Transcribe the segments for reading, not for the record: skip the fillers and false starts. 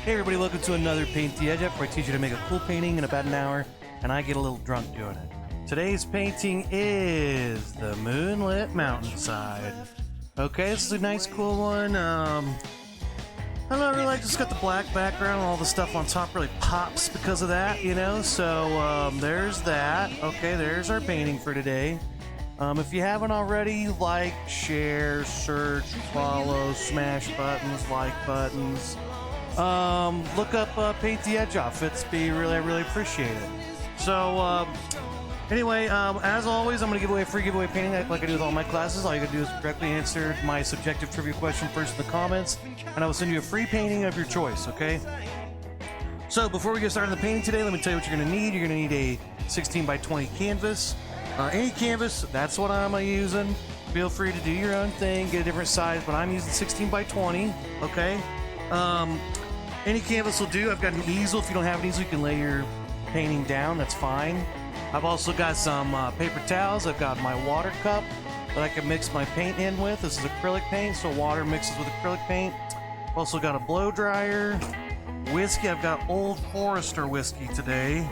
Hey everybody, welcome to another Paint the Edge Up, where I teach you to make a cool painting in about an hour, and I get a little drunk doing it. Today's painting is the Moonlit Mountainside. Okay, this is a nice cool one. I don't really like just got the black background, and all the stuff on top really pops because of that, you know? So there's that. Okay, there's our painting for today. If you haven't already, like, share, search, follow, smash buttons, like buttons. Look up Paint the Edge Off. I really appreciate it. So, anyway, as always, I'm going to give away a free giveaway painting like I do with all my classes. All you got to do is directly answer my subjective trivia question first in the comments, and I will send you a free painting of your choice, okay? So, before we get started on the painting today, let me tell you what you're going to need. You're going to need a 16 by 20 canvas. Any canvas, that's what I'm using. Feel free to do your own thing, get a different size, but I'm using 16 by 20, okay? Any canvas will do. I've got an easel. If you don't have an easel, you can lay your painting down. That's fine. I've also got some paper towels. I've got my water cup that I can mix my paint in with. This is acrylic paint, so water mixes with acrylic paint. I've also got a blow dryer. Whiskey. I've got Old Forester whiskey today.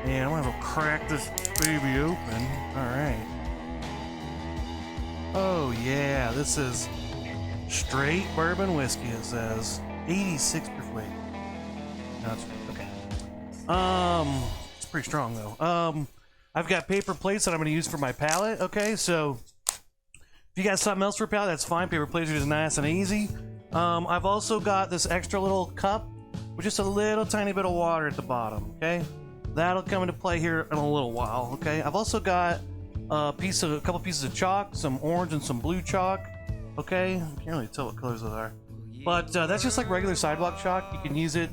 And I'm going to crack this baby open. Alright. Oh, yeah. This is straight bourbon whiskey, it says. 86 proof weight. No, it's okay. It's pretty strong though. I've got paper plates that I'm going to use for my palette. Okay, so if you got something else for a palette, that's fine. Paper plates are just nice and easy. I've also got this extra little cup with just a little tiny bit of water at the bottom. Okay, that'll come into play here in a little while. Okay, I've also got a couple pieces of chalk, some orange and some blue chalk. Okay, can't really tell what colors those are. But that's just like regular sidewalk chalk. You can use it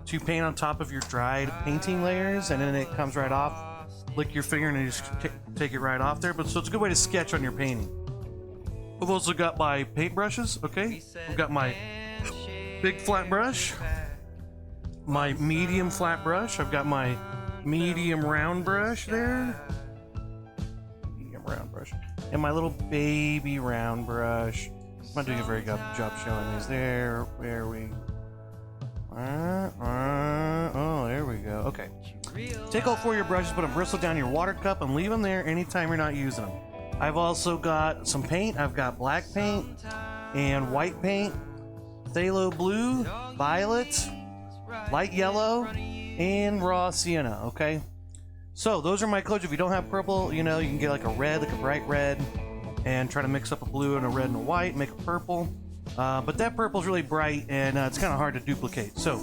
to paint on top of your dried painting layers, and then it comes right off. Lick your finger and you just take it right off there. But so it's a good way to sketch on your painting. I've also got my paint brushes. Okay, I've got my big flat brush, my medium flat brush. I've got my medium round brush there, medium round brush, and my little baby round brush. I'm not doing a very good job showing these. There, where we... oh, there we go. Okay. Take all four of your brushes, put them bristle down your water cup, and leave them there anytime you're not using them. I've also got some paint. I've got black paint and white paint, phthalo blue, violet, light yellow, and raw sienna, okay? So, those are my colors. If you don't have purple, you know, you can get like a red, like a bright red, and try to mix up a blue and a red and a white, make a purple. But that purple is really bright, and it's kind of hard to duplicate. So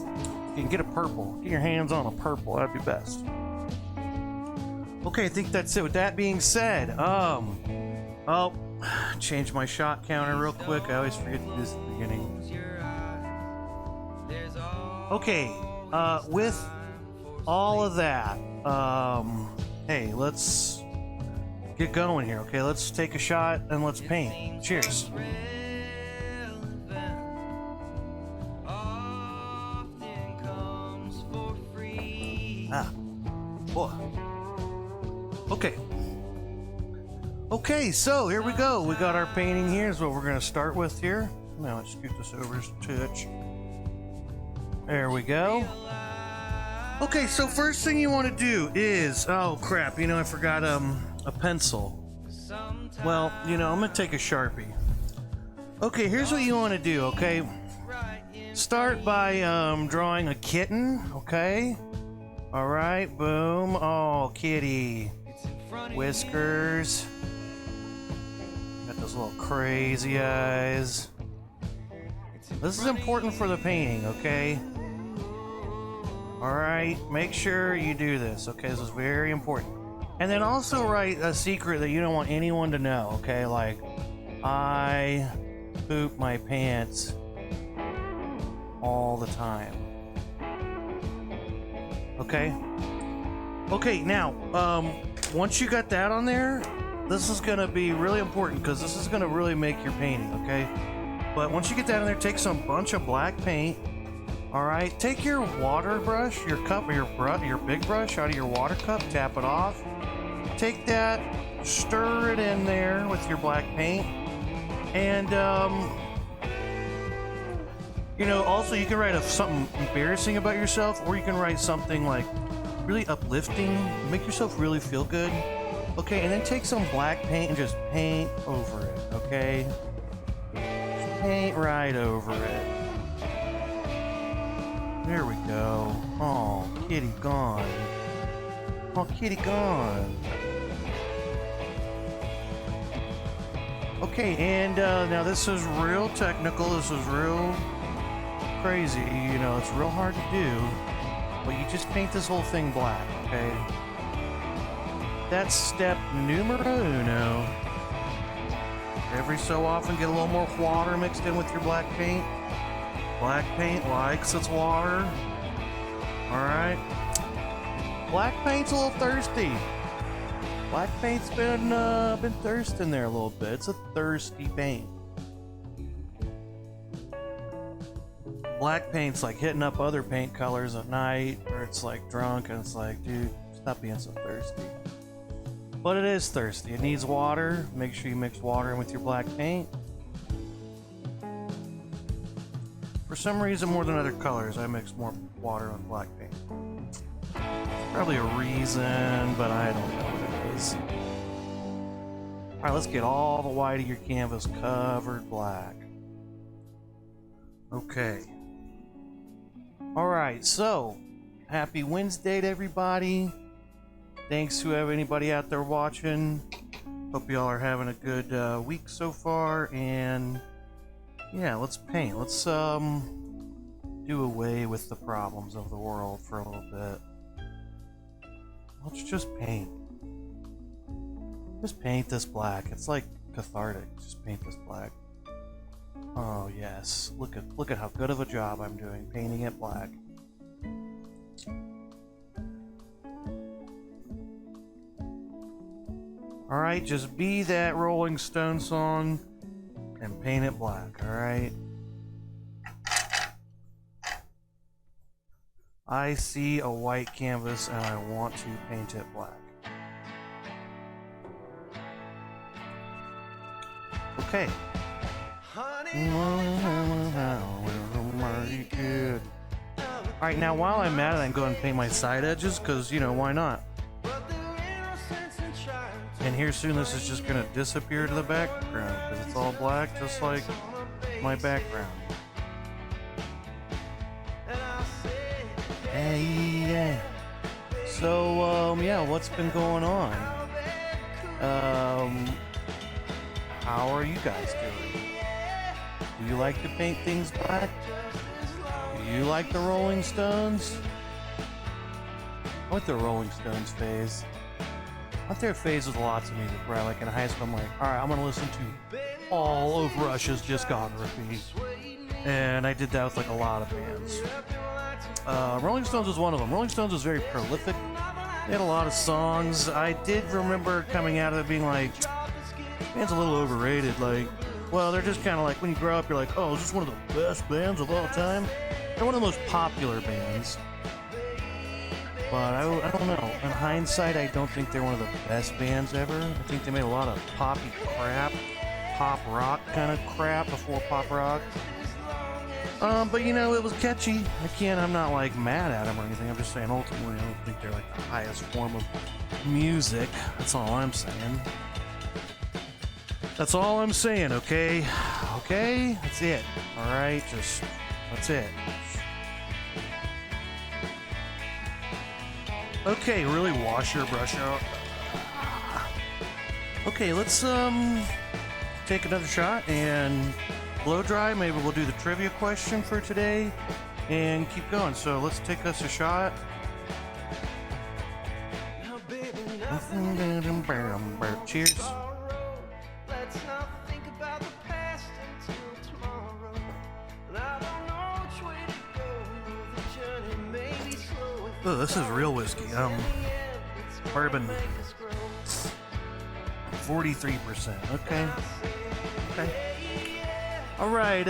you can get a purple. Get your hands on a purple. That'd be best. Okay, I think that's it. With that being said, I'll change my shot counter real quick. I always forget to do this at the beginning. Okay, with all of that, hey, let's get going here, okay? Let's take a shot and let's paint. Cheers. Boy. Okay. Okay, so here we go. We got our painting here. Is what we're going to start with here. Now let's scoot this over just a touch. There we go. Okay, so first thing you want to do is, oh crap, you know, I forgot a pencil. Well, you know, I'm gonna take a Sharpie. Okay, here's what you want to do, okay? Start by drawing a kitten, okay? Alright, boom. Oh, kitty. Whiskers. Got those little crazy eyes. This is important for the painting, okay? Alright, make sure you do this, okay? This is very important. And then also write a secret that you don't want anyone to know, okay? Like, I poop my pants all the time. Okay? Okay, now, once you got that on there, this is gonna be really important because this is gonna really make your painting, okay? But once you get that in there, take some bunch of black paint. Alright, take your water brush, your cup, or your big brush out of your water cup, tap it off. Take that, stir it in there with your black paint, and You know, also you can write something embarrassing about yourself, or you can write something like really uplifting, make yourself really feel good. Okay, and then take some black paint and just paint over it, okay? Just paint right over it. There we go. Oh, kitty gone. Oh, kitty gone. Okay, and now this is real technical, this is real crazy, you know, it's real hard to do, but you just paint this whole thing black, okay? That's step numero uno. Every so often get a little more water mixed in with your black paint. Black paint likes its water. Alright. Black paint's a little thirsty. Black paint's been thirsting there a little bit. It's a thirsty paint. Black paint's like hitting up other paint colors at night, where it's like drunk and it's like, dude, stop being so thirsty. But it is thirsty. It needs water. Make sure you mix water in with your black paint. For some reason, more than other colors, I mix more water with black paint. Probably a reason, but I don't know what it is. Alright, let's get all the white of your canvas covered black. Okay. Alright, so, happy Wednesday to everybody. Thanks to anybody out there watching. Hope y'all are having a good week so far, and yeah, let's paint. Let's do away with the problems of the world for a little bit. Let's just paint. Just paint this black. It's like cathartic. Just paint this black. Oh yes, look at how good of a job I'm doing painting it black. Alright, just be that Rolling Stone song and paint it black, alright? I see a white canvas and I want to paint it black. Okay. Alright, now while I'm at it, I'm going to paint my side edges, because, you know, why not? And here soon this is just going to disappear to the background, because it's all black, just like my background. Hey, yeah. So, yeah, what's been going on? How are you guys doing? Do you like to paint things black? Do you like the Rolling Stones? I went through the Rolling Stones phase. I went through a phase with lots of music where, like, in high school, I'm like, alright, I'm gonna listen to all of Rush's discography. And I did that with, like, a lot of bands. Rolling Stones was one of them. Rolling Stones was very prolific. They had a lot of songs. I did remember coming out of it being like, band's a little overrated. Like, well, they're just kind of like, when you grow up, you're like, oh, is this one of the best bands of all time? They're one of the most popular bands. But I don't know. In hindsight, I don't think they're one of the best bands ever. I think they made a lot of poppy crap, pop rock kind of crap before pop rock. But you know, it was catchy. I'm not like mad at them or anything. I'm just saying ultimately I don't think they're like the highest form of music. That's all I'm saying. That's all I'm saying, okay? Okay? That's it. Alright? That's it. Okay, really wash your brush out. Okay, let's take another shot and blow dry. Maybe we'll do the trivia question for today and keep going. So let's take us a shot. Cheers. Oh, this is real whiskey. Bourbon. 43%. Okay. Alright,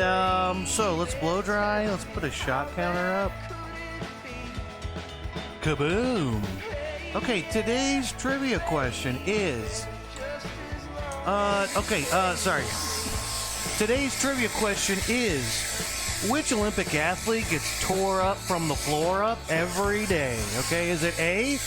so let's blow dry. Let's put a shot counter up. Kaboom! Okay, today's trivia question is... sorry. Today's trivia question is... Which Olympic athlete gets tore up from the floor up every day? Okay, is it A,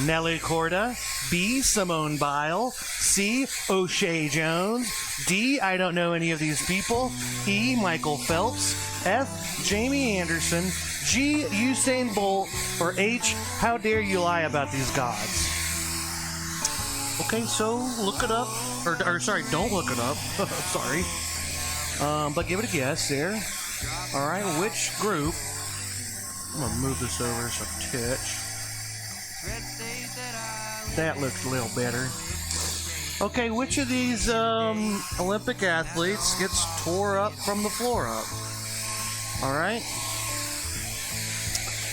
Nelly Korda, B, Simone Biles, C, O'Shea Jones, D, I don't know any of these people, E, Michael Phelps, F, Jamie Anderson, G, Usain Bolt, or H, how dare you lie about these gods? Okay, so look it up, or sorry, don't look it up, sorry, but give it a guess there. All right, which group, I'm gonna move this over just a touch. That looks a little better. Okay, which of these Olympic athletes gets tore up from the floor up? All right.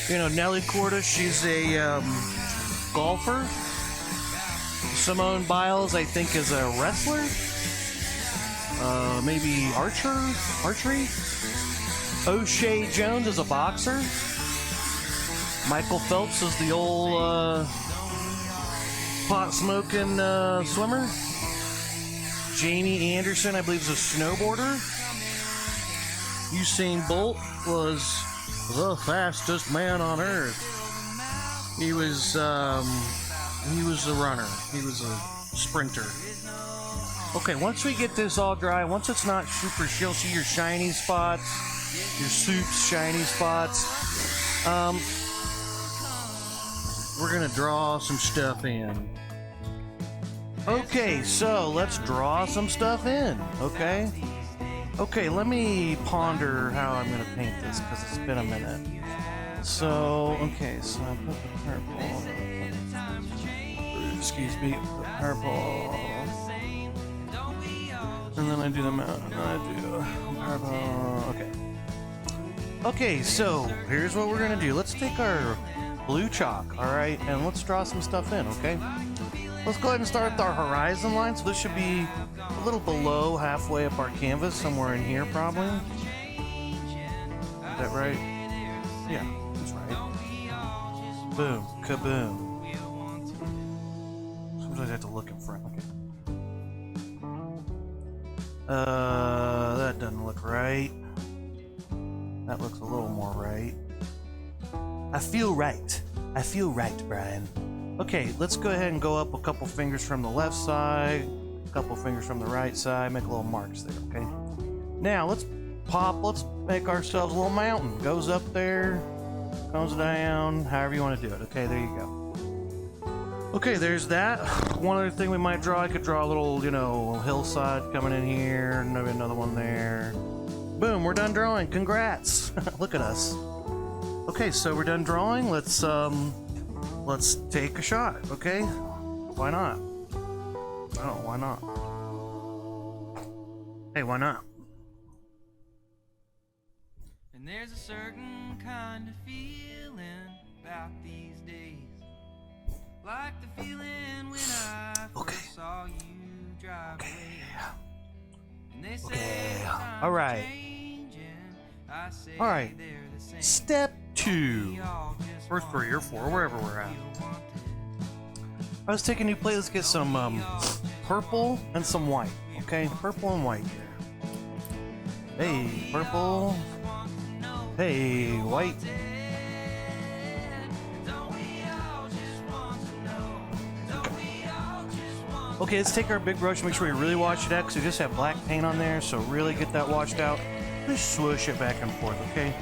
You know, Nelly Korda, she's a golfer. Simone Biles, I think, is a wrestler. Maybe archery. O'Shea Jones is a boxer. Michael Phelps is the old pot-smoking swimmer. Jamie Anderson, I believe, is a snowboarder. Usain Bolt was the fastest man on earth. He was a runner. He was a sprinter. Okay, once we get this all dry, once it's not super, you'll see your shiny spots, your soup's shiny spots. We're gonna draw some stuff in. Okay, so let's draw some stuff in, okay? Okay, let me ponder how I'm gonna paint this, because it's been a minute. So, okay, so I put the purple, excuse me, the purple, and then I do the mountain, I do purple, okay. Okay, so here's what we're gonna do. Let's take our blue chalk, alright, and let's draw some stuff in, okay? Let's go ahead and start with our horizon line. So this should be a little below halfway up our canvas, somewhere in here probably. Is that right? Yeah, that's right. Boom, kaboom. Sometimes I have to look in front. Okay. That doesn't look right. That looks a little more right. I feel right. I feel right, Brian. Okay, let's go ahead and go up a couple fingers from the left side, a couple fingers from the right side, make little marks there, okay? Now, let's make ourselves a little mountain. Goes up there, comes down, however you want to do it. Okay, there you go. Okay, there's that. One other thing we might draw, I could draw a little, you know, hillside coming in here, maybe another one there. Boom, we're done drawing. Congrats. Look at us. Okay, so we're done drawing. Let's take a shot, okay? Why not? Oh, why not? Hey, why not? And there's a certain kind of feeling about these days, like the feeling when I first saw you drive away. And they say all right. I say all right. they're the same. Step 2 or 3 or 4, wherever we're at. I was taking a new plate. Let's get some purple and some white. Okay, purple and white here. Hey, purple. Hey, white. Okay, let's take our big brush and make sure we really wash it out, because we just have black paint on there, so really get that washed out. Just swoosh it back and forth, okay?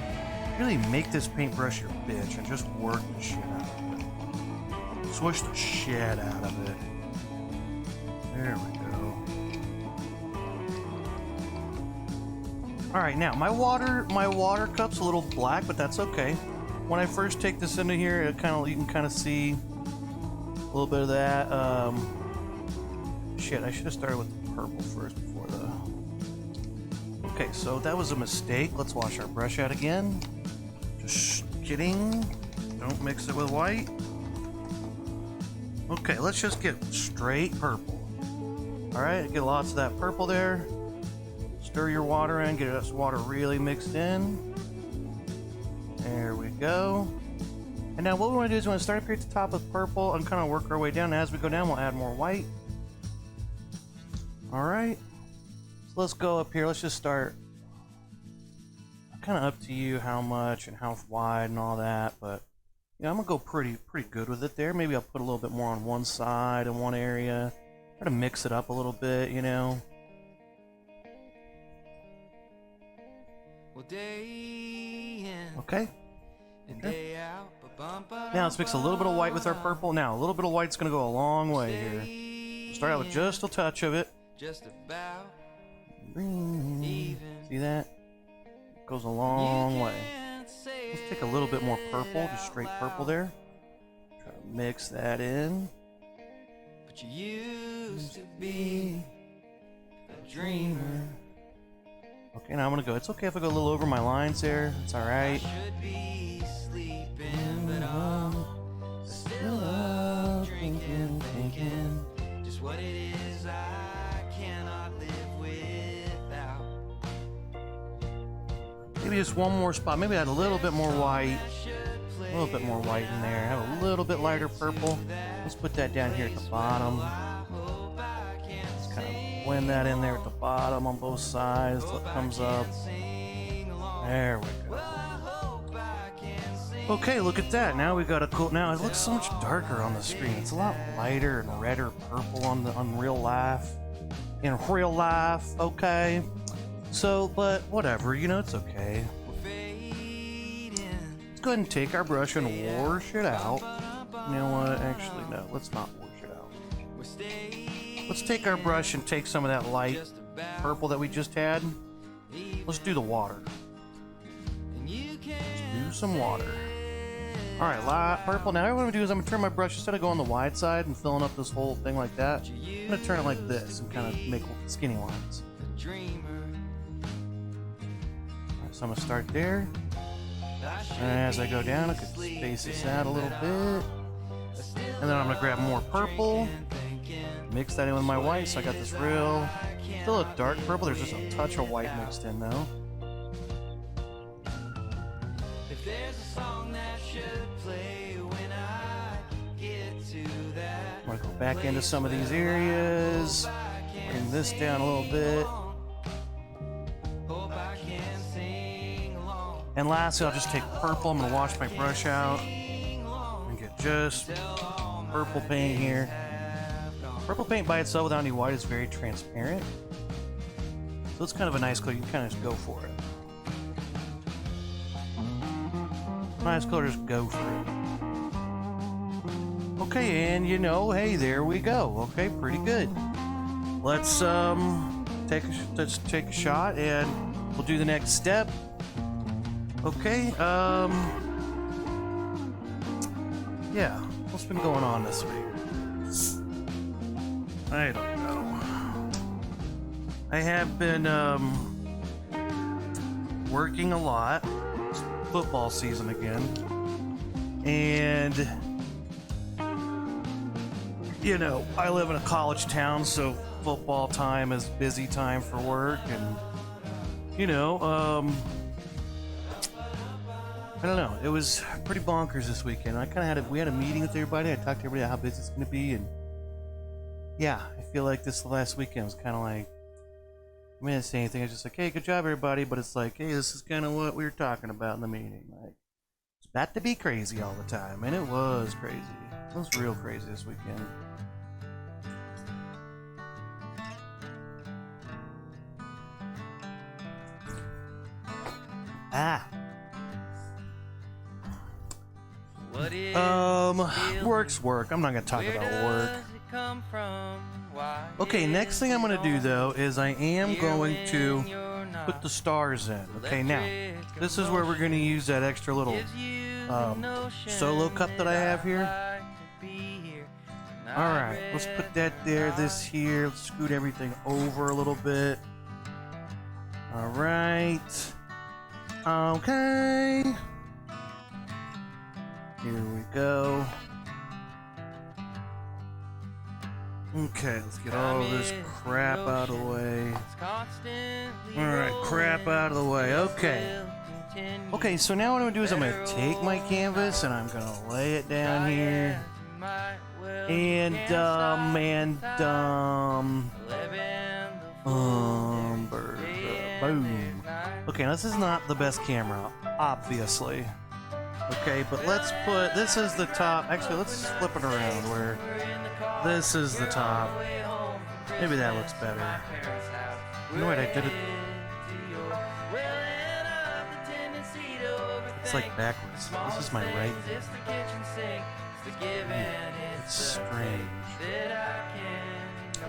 Really make this paintbrush your bitch and just work the shit out of it. Swoosh the shit out of it. There we go. Alright, now my water cup's a little black, but that's okay. When I first take this into here, you can kind of see a little bit of that. Shit, I should have started with the purple first before the... Okay, so that was a mistake. Let's wash our brush out again. Just kidding. Don't mix it with white. Okay, let's just get straight purple. Alright, get lots of that purple there. Stir your water in, get this water really mixed in. There we go. And now what we want to do is we want to start up here at the top with purple and kind of work our way down. As we go down, we'll add more white. Alright. So let's go up here. Let's just start kind of up to you how much and how wide and all that, but you know, I'm gonna go pretty good with it there. Maybe I'll put a little bit more on one side in one area. Try to mix it up a little bit, you know. Okay. Now let's mix a little bit of white with our purple. Now a little bit of white's gonna go a long way here. Start out with just a touch of it. See that? It goes a long way. Let's take a little bit more purple, just straight purple there. Try to mix that in. But you used to be a dreamer. Okay, now I'm gonna go. It's okay if I go a little over my lines there. It's alright. Still up, thinking just what it is I cannot live without. Maybe just one more spot. Maybe add a little bit more white. A little bit more white in there. Have a little bit lighter purple. Let's put that down here at the bottom. Let's kind of blend that in there at the bottom on both sides till it comes up. There we go. Okay, look at that. Now we got a cool. Now it looks so much darker on the screen. It's a lot lighter and redder purple on real life. In real life, okay. So, but whatever, you know, it's okay. Let's go ahead and take our brush and wash it out. You know what? Actually, no. Let's not wash it out. Let's take our brush and take some of that light purple that we just had. Let's do the water. Let's do some water. Alright, light purple. Now what I'm going to do is I'm going to turn my brush, instead of going on the wide side and filling up this whole thing like that, I'm going to turn it like this and kind of make skinny lines. Alright, so I'm going to start there. And as I go down, I could space this out a little bit. And then I'm going to grab more purple, mix that in with my white, so I got this real, still a dark purple. There's just a touch of white mixed in though. If there's a song that should play when I get to that. I'm gonna go back into some of these areas, bring this down a little bit. And lastly, I'll just take purple. I'm gonna wash my brush out and get just purple paint here. Purple paint by itself without any white is very transparent. So it's kind of a nice color. You can kind of just go for it. Nice color, just go for it. Okay, and you know, hey, there we go. Okay, pretty good. Let's take a shot and we'll do the next step. Okay, yeah, what's been going on this week? I don't know. I have been working a lot. It's football season again. And you know, I live in a college town, so football time is busy time for work, and you know, I don't know. It was pretty bonkers this weekend. I kind of we had a meeting with everybody. I talked to everybody about how busy it's going to be, and yeah, I feel like this last weekend was kind of like, I didn't say anything. I was just like, hey, good job, everybody. But it's like, hey, this is kind of what we were talking about in the meeting. Like, it's about to be crazy all the time, and it was crazy. It was real crazy this weekend. Work's work. I'm not gonna talk about work. Okay, next thing I'm gonna do though is I am going to put the stars in. Okay, now this is where we're gonna use that extra little solo cup that I have here. Alright, let's put that there, this here. Let's scoot everything over a little bit. Alright. Okay. Here we go. Okay, let's get all this crap out of the way. Alright, crap out of the way. Okay. Okay, so now what I'm going to do is I'm going to take my canvas and I'm going to lay it down here. And, boom. Okay, Okay, this is not the best camera, obviously. Okay, but let's put, this is the top. Actually, let's flip it around where this is the top. Maybe that looks better. You know what, I did it. It's like backwards. This is my right. It's strange.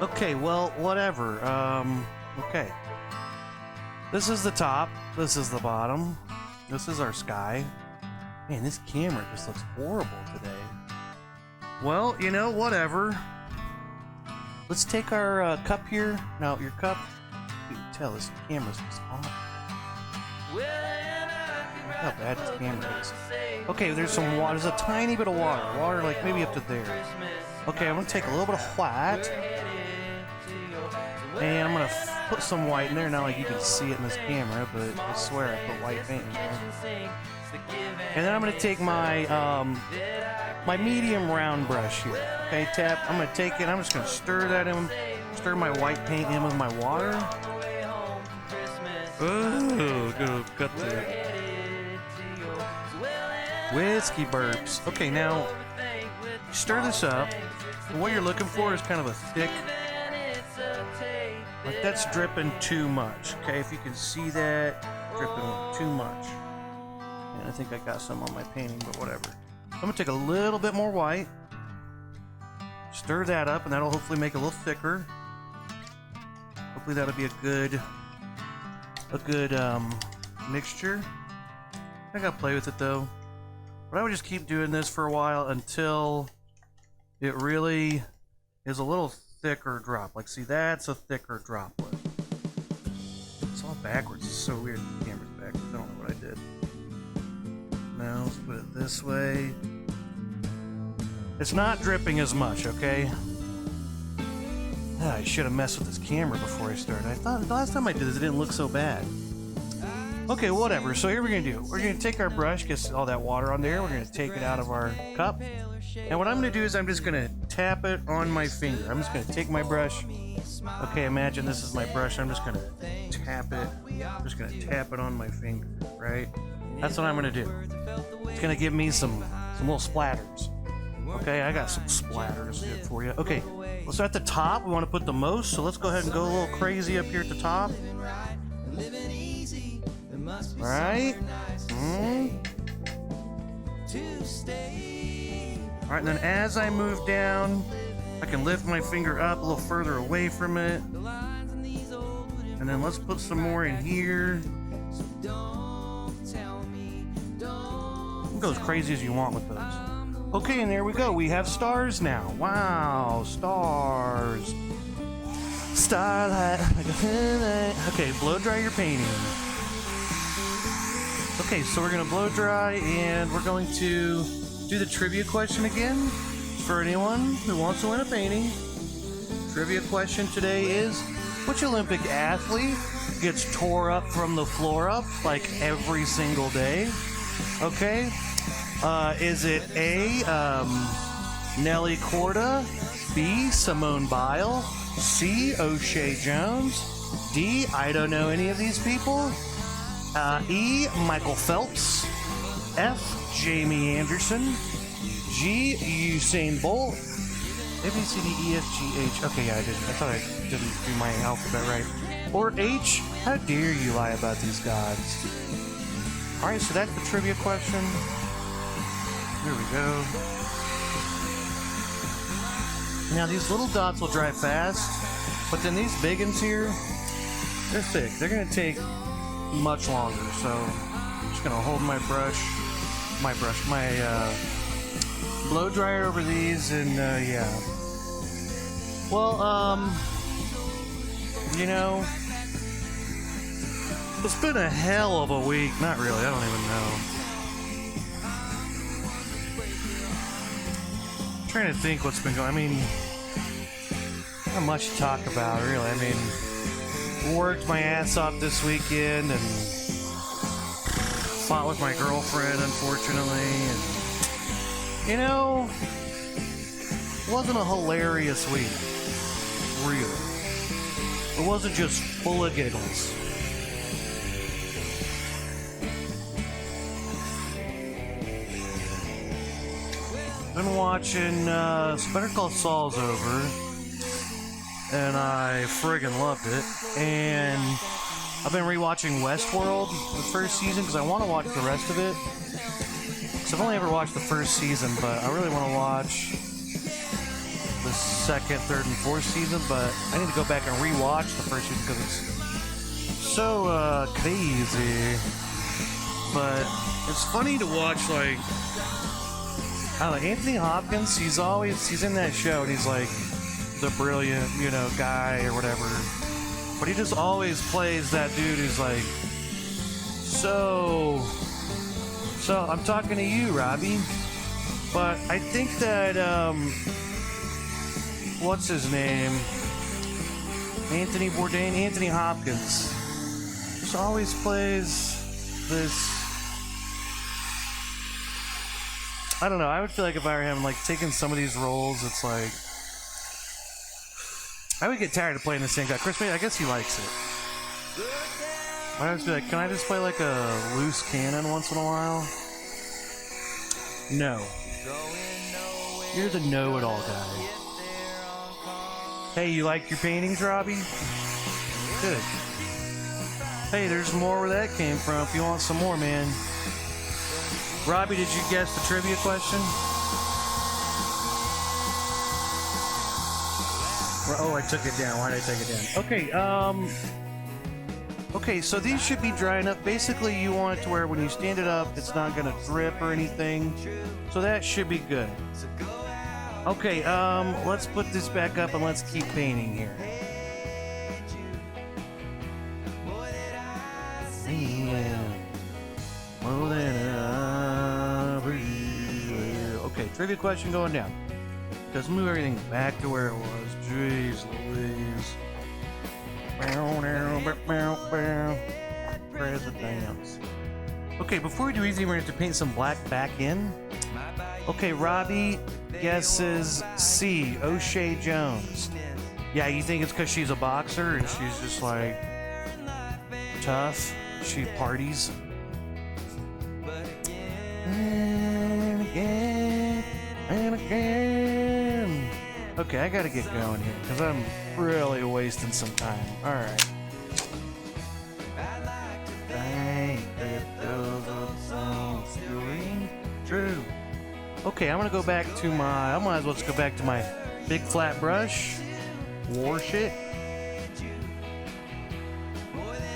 Okay, well, whatever. Okay. This is the top. This is the bottom. This is our sky. Man, this camera just looks horrible today. Well, you know, whatever. Let's take our cup here. Now, your cup. You can tell this camera's just off. Look how bad this camera is. Okay, there's some water. There's a tiny bit of water. Water, like maybe up to there. Okay, I'm gonna take a little bit of white. And I'm gonna put some white in there. Not like you can see it in this camera, but I swear I put white paint in there. And then I'm gonna take my my medium round brush here. Okay, tap. I'm gonna take it. I'm just gonna stir that in. Stir my white paint in with my water. Oh, gonna cut the whiskey burps. Okay, now stir this up. What you're looking for is kind of a thick. Like that's dripping too much. Okay, if you can see that, dripping too much. And I think I got some on my painting, but whatever. I'm gonna take a little bit more white, stir that up, and that'll hopefully make it a little thicker. Hopefully that'll be a good mixture. I gotta play with it though. But I would just keep doing this for a while until it really is a little thicker drop. Like, see, that's a thicker droplet. It's all backwards. It's so weird. The camera's backwards. I don't know what I did. Now let's put it this way. It's not dripping as much, okay? I should have messed with this camera before I started. I thought the last time I did this, it didn't look so bad. Okay, whatever. So here we're gonna do. We're gonna take our brush, get all that water on there. We're gonna take it out of our cup. And what I'm gonna do is I'm just gonna tap it on my finger. I'm just gonna take my brush. Okay, imagine this is my brush. I'm just gonna tap it. I'm just gonna tap it on my finger, right? That's what I'm gonna do. It's gonna give me some little splatters. Okay, I got some splatters for you. Okay, so at the top, we want to put the most, so let's go ahead and go a little crazy up here at the top. Alright. Alright, and then as I move down, I can lift my finger up a little further away from it. And then let's put some more in here. Go as crazy as you want with those. Okay, and there we go. We have stars now. Wow, stars. Starlight. Okay, blow dry your painting. Okay, so we're gonna blow dry and we're going to do the trivia question again for anyone who wants to win a painting. Trivia question today is, which Olympic athlete gets tore up from the floor up like every single day? Okay. Is it A, Nelly Korda, B, Simone Biles, C, O'Shea Jones, D, I don't know any of these people, E, Michael Phelps, F, Jamie Anderson, G, Usain Bolt, A, B, C, D, E, F, G, H. Okay, yeah, I didn't. I thought I didn't do my alphabet right. Or H, how dare you lie about these gods? Alright, so that's the trivia question. There we go. Now these little dots will dry fast, but then these big ones here, they're thick. They're gonna take much longer. So I'm just gonna hold my blow dryer over these, and yeah. Well, you know, it's been a hell of a week. Not really. I don't even know. Trying to think what's been going. I mean, not much to talk about, really. I mean, worked my ass off this weekend and fought with my girlfriend, unfortunately. And, you know, it wasn't a hilarious week, really. It wasn't just full of giggles. Been watching Better Call Saul's over, and I friggin' loved it. And I've been rewatching Westworld, the first season, because I want to watch the rest of it. Because I've only ever watched the first season, but I really want to watch the second, third, and fourth season. But I need to go back and rewatch the first season because it's so crazy. But it's funny to watch, like, I don't know, Anthony Hopkins, he's in that show, and he's like the brilliant, guy or whatever. But he just always plays that dude who's like, so I'm talking to you, Robbie. But I think that, what's his name? Anthony Bourdain, Anthony Hopkins, just always plays this. I don't know. I would feel like if I were him, like, taking some of these roles, it's like I would get tired of playing the same guy. Chris, I guess he likes it. I always be like, can I just play like a loose cannon once in a while? No. You're the know-it-all guy. Hey, you like your paintings, Robbie? Good. Hey, there's more where that came from. If you want some more, man. Robbie, did you guess the trivia question? Oh, I took it down. Why did I take it down? Okay, okay, so these should be dry enough. Basically, you want it to where when you stand it up, it's not gonna drip or anything. So that should be good. Okay, let's put this back up and let's keep painting here. Okay, trivia question going down. Let's move everything back to where it was. Jeez Louise. Presidents. Okay, before we do anything, we're going to paint some black back in. Okay, Robbie guesses C, O'Shea Jones. Yeah, you think it's because she's a boxer and she's just like tough? She parties. And again, and again. Okay, I gotta get going here because I'm really wasting some time. Alright. True. Okay, I'm gonna go back to I might as well just go back to my big flat brush. Wash it.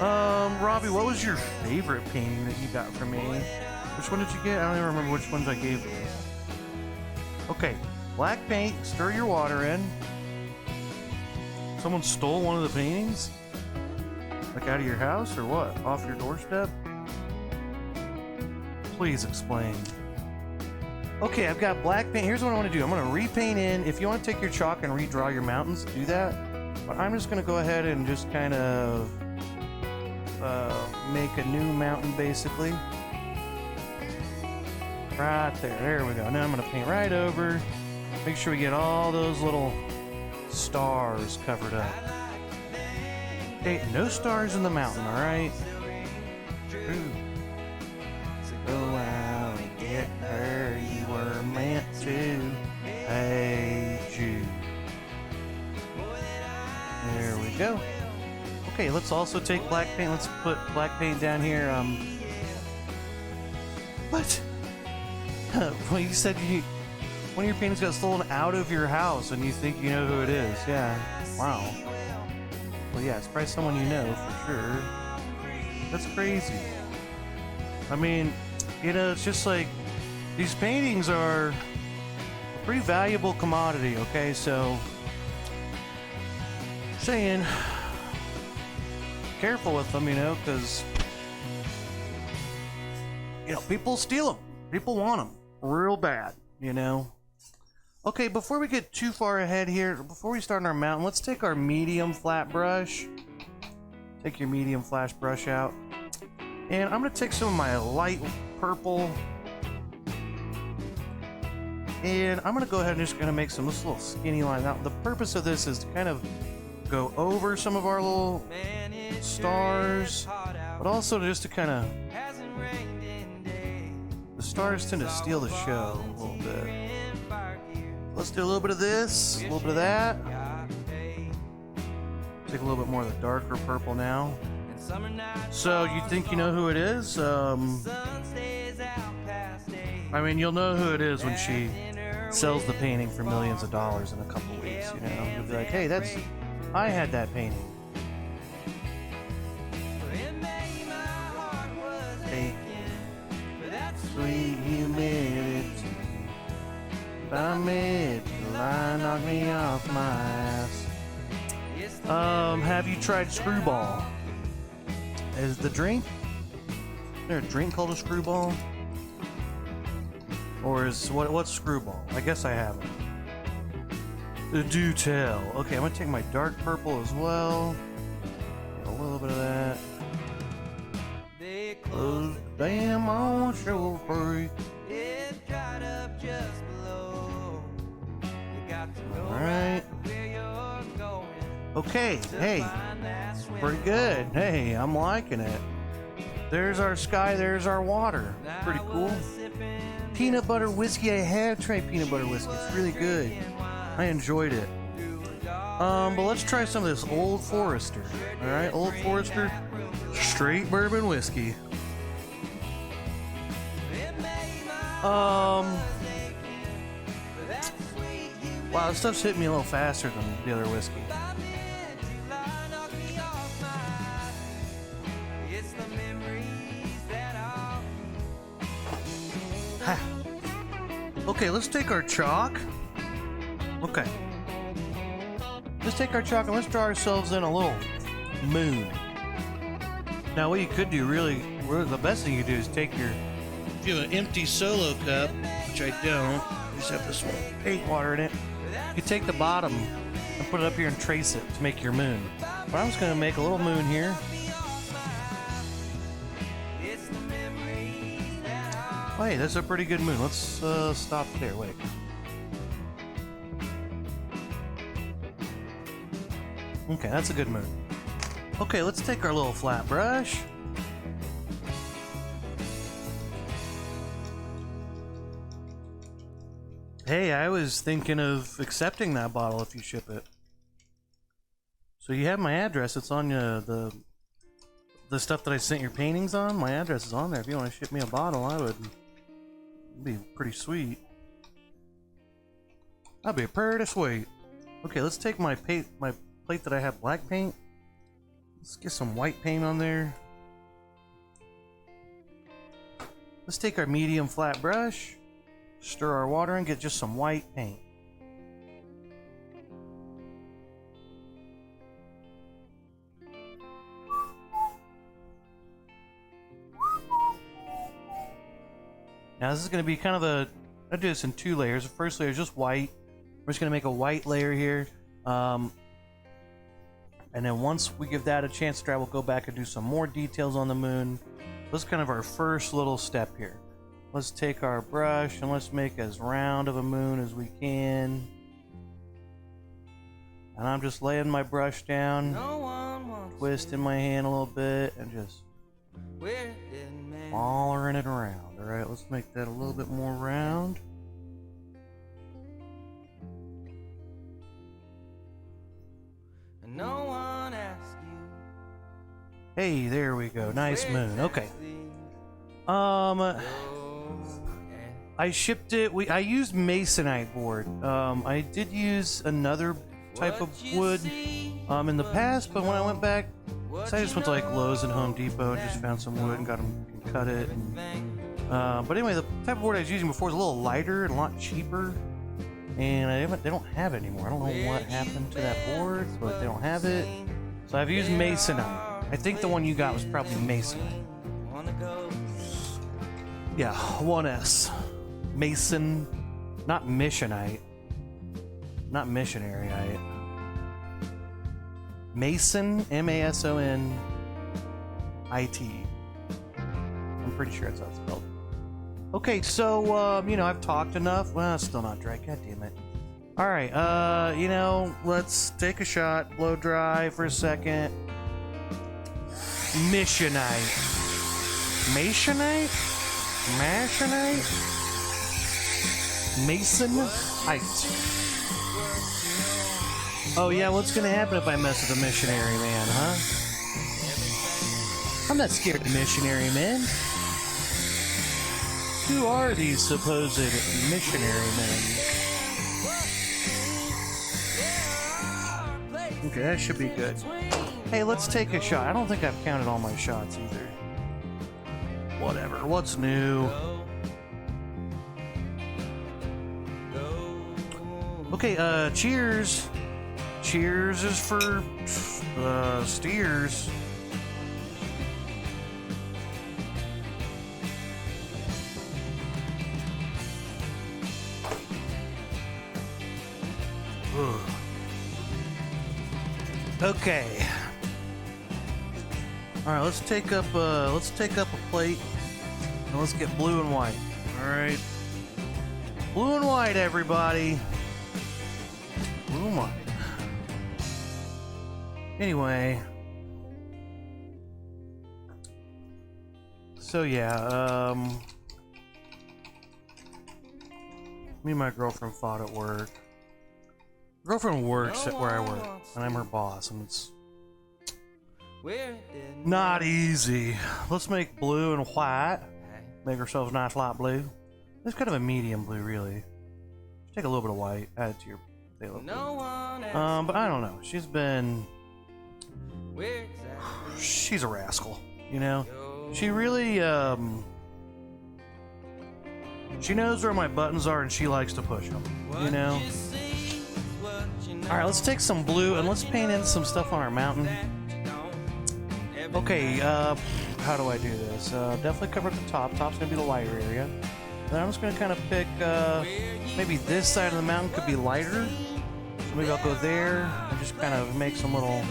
Robbie, what was your favorite painting that you got from me? Which one did you get? I don't even remember which ones I gave you. Okay, black paint, stir your water in. Someone stole one of the paintings? Like out of your house or what? Off your doorstep? Please explain. Okay, I've got black paint. Here's what I want to do. I'm going to repaint in. If you want to take your chalk and redraw your mountains, do that. But I'm just going to go ahead and just kind of make a new mountain, basically. Right there. There we go. Now I'm going to paint right over. Make sure we get all those little stars covered up. Okay, no stars in the mountain, all right? Ooh. Go out and get her. You were meant to. Hey, Jude. There we go. Okay, let's also take black paint. Let's put black paint down here. What? Well, you said one of your paintings got stolen out of your house, and you think you know who it is. Yeah. Wow. Well, yeah, it's probably someone you know for sure. That's crazy. I mean, it's just like these paintings are a pretty valuable commodity. Okay, so saying careful with them, because people steal them. People want them real bad, Okay, before we get too far ahead here, before we start on our mountain, let's take our medium flat brush. Take your medium flat brush out. And I'm going to take some of my light purple. And I'm going to go ahead and just going to make some little skinny lines. Now, the purpose of this is to kind of go over some of our little stars, but also just to kind of... The stars tend to steal the show a little bit. let's do a little bit of this, a little bit of that. Take a little bit more of the darker purple now. So you think you know who it is? I mean, you'll know who it is when she sells the painting for millions of dollars in a couple weeks. You know, you'll be like, "Hey, I had that painting." Hey, sweet humidity, by mid-July, knock me off my ass. Have you tried Screwball? Is the drink? Is there a drink called a Screwball? Or is what's Screwball? I guess I haven't. Do tell. Okay, I'm gonna take my dark purple as well. Get a little bit of that. Close the damn on show free. Alright. Okay, hey. Pretty good. Hey, I'm liking it. There's our sky, there's our water. Pretty cool. Peanut butter whiskey. I have tried peanut butter whiskey. It's really good. I enjoyed it. But let's try some of this Old Forester. Alright, Old Forester. Straight bourbon whiskey. Wow, this stuff's hitting me a little faster than the other whiskey. Ha. Okay, let's take our chalk. Okay. Let's take our chalk and let's draw ourselves in a little moon. Now, what you could do, really, the best thing you do is take your, if you have an empty solo cup, which I don't, you just have this one paint water in it. You take the bottom and put it up here and trace it to make your moon. But I'm just going to make a little moon here. Oh, hey, that's a pretty good moon. Let's stop there. Wait. Okay, that's a good moon. Okay, let's take our little flat brush. Hey, I was thinking of accepting that bottle if you ship it. So you have my address. It's on the stuff that I sent your paintings on. My address is on there. If you want to ship me a bottle, I would. It'd be pretty sweet. That'd be pretty sweet. Okay, let's take my plate that I have black paint. Let's get some white paint on there. Let's take our medium flat brush. Stir our water and get just some white paint. Now this is going to be kind of I'll do this in two layers. The first layer is just white. We're just going to make a white layer here. And then once we give that a chance to dry, we'll go back and do some more details on the moon. This is kind of our first little step here. Let's take our brush and let's make as round of a moon as we can. And I'm just laying my brush down, twisting my hand a little bit, and just following it around. Alright, let's make that a little bit more round. Hey, there we go. Nice moon. Okay. I shipped it. I used masonite board. I did use another type of wood in the past, but when I went back, so I just went to like Lowe's and Home Depot and just found some wood and got them and cut it. And, but anyway, the type of board I was using before was a little lighter and a lot cheaper, and they don't have it anymore. I don't know what happened to that board, but they don't have it. So I've used masonite. I think the one you got was probably masonite. Yeah, 1S. Mason, not missionite. Not missionaryite. Mason, M-A-S-O-N-I-T. I'm pretty sure that's how it's spelled. Okay, so, you know, I've talked enough. Well, it's still not dry. God damn it. Alright, you know, let's take a shot. Blow dry for a second. Missionite. Masonite? Masonite? Mason Height. Oh yeah, what's gonna happen if I mess with a missionary man, huh? I'm not scared of missionary men. Who are these supposed missionary men? Okay, that should be good. Hey, let's take a shot. I don't think I've counted all my shots either. Whatever. What's new? Okay, cheers. Cheers is for steers. Ugh. Okay. All right, let's take up a plate and let's get blue and white. All right, blue and white, everybody. Blue and white. Anyway, so yeah, me and my girlfriend fought at work. Girlfriend works at where I work, and I'm her boss, and it's not easy. Let's make blue and white. Make ourselves a nice light blue. It's kind of a medium blue, really. Take a little bit of white, add it to your phthalo blue. But I don't know. She's a rascal, you know? She really, she knows where my buttons are and she likes to push them, you know? Alright, let's take some blue and let's paint in some stuff on our mountain. Okay, how do I do this? Definitely cover the top. Top's gonna be the lighter area. And then I'm just gonna kind of pick, maybe this side of the mountain could be lighter. So maybe I'll go there and just kind of make some little...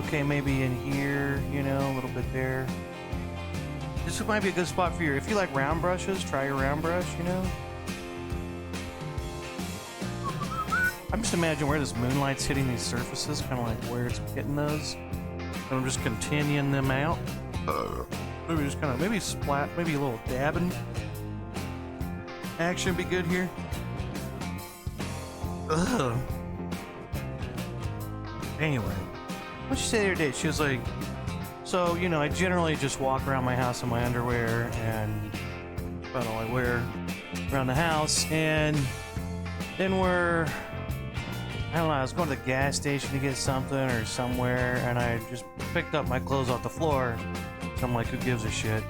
Okay, maybe in here, you know, a little bit there. This might be a good spot for you. If you like round brushes, try your round brush, you know? I'm just imagining where this moonlight's hitting these surfaces, kind of like where it's hitting those. And I'm just continuing them out. Maybe just kind of, maybe splat, maybe a little dabbing. Action be good here. Ugh. Anyway, what'd she say the other day? She was like, so, you know, I generally just walk around my house in my underwear, and about all I wear around the house. And then I don't know, I was going to the gas station to get something or somewhere, and I just picked up my clothes off the floor. So I'm like, who gives a shit?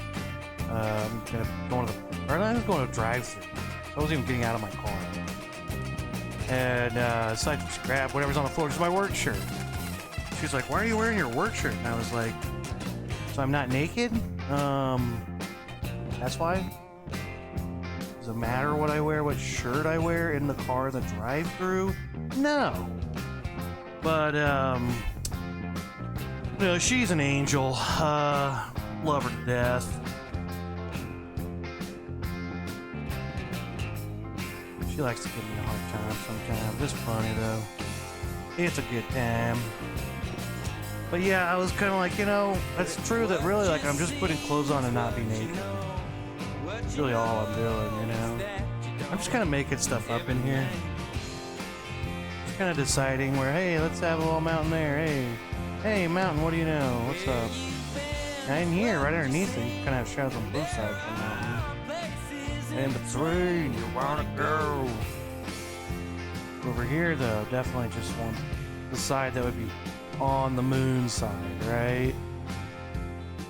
I'm going to a drive-thru. I wasn't even getting out of my car. And so I just grabbed whatever's on the floor. It's my work shirt. She's like, why are you wearing your work shirt? And I was like, so I'm not naked? That's why? Does it matter what I wear, what shirt I wear in the car, the drive-thru? No. But, you know, she's an angel. Love her to death. She likes to give me a hard time sometimes. It's funny, though. It's a good time. But yeah, I was kind of like, you know, it's true that really, like, I'm just putting clothes on and not be naked. That's really all I'm doing, you know? I'm just kind of making stuff up in here. Just kind of deciding where, hey, let's have a little mountain there. Hey, mountain, what do you know? What's up? In here, right underneath it, you kind of have shadows on both sides of the mountain. In between, you wanna go. Over here, though, definitely just want the side that would be on the moon side, right?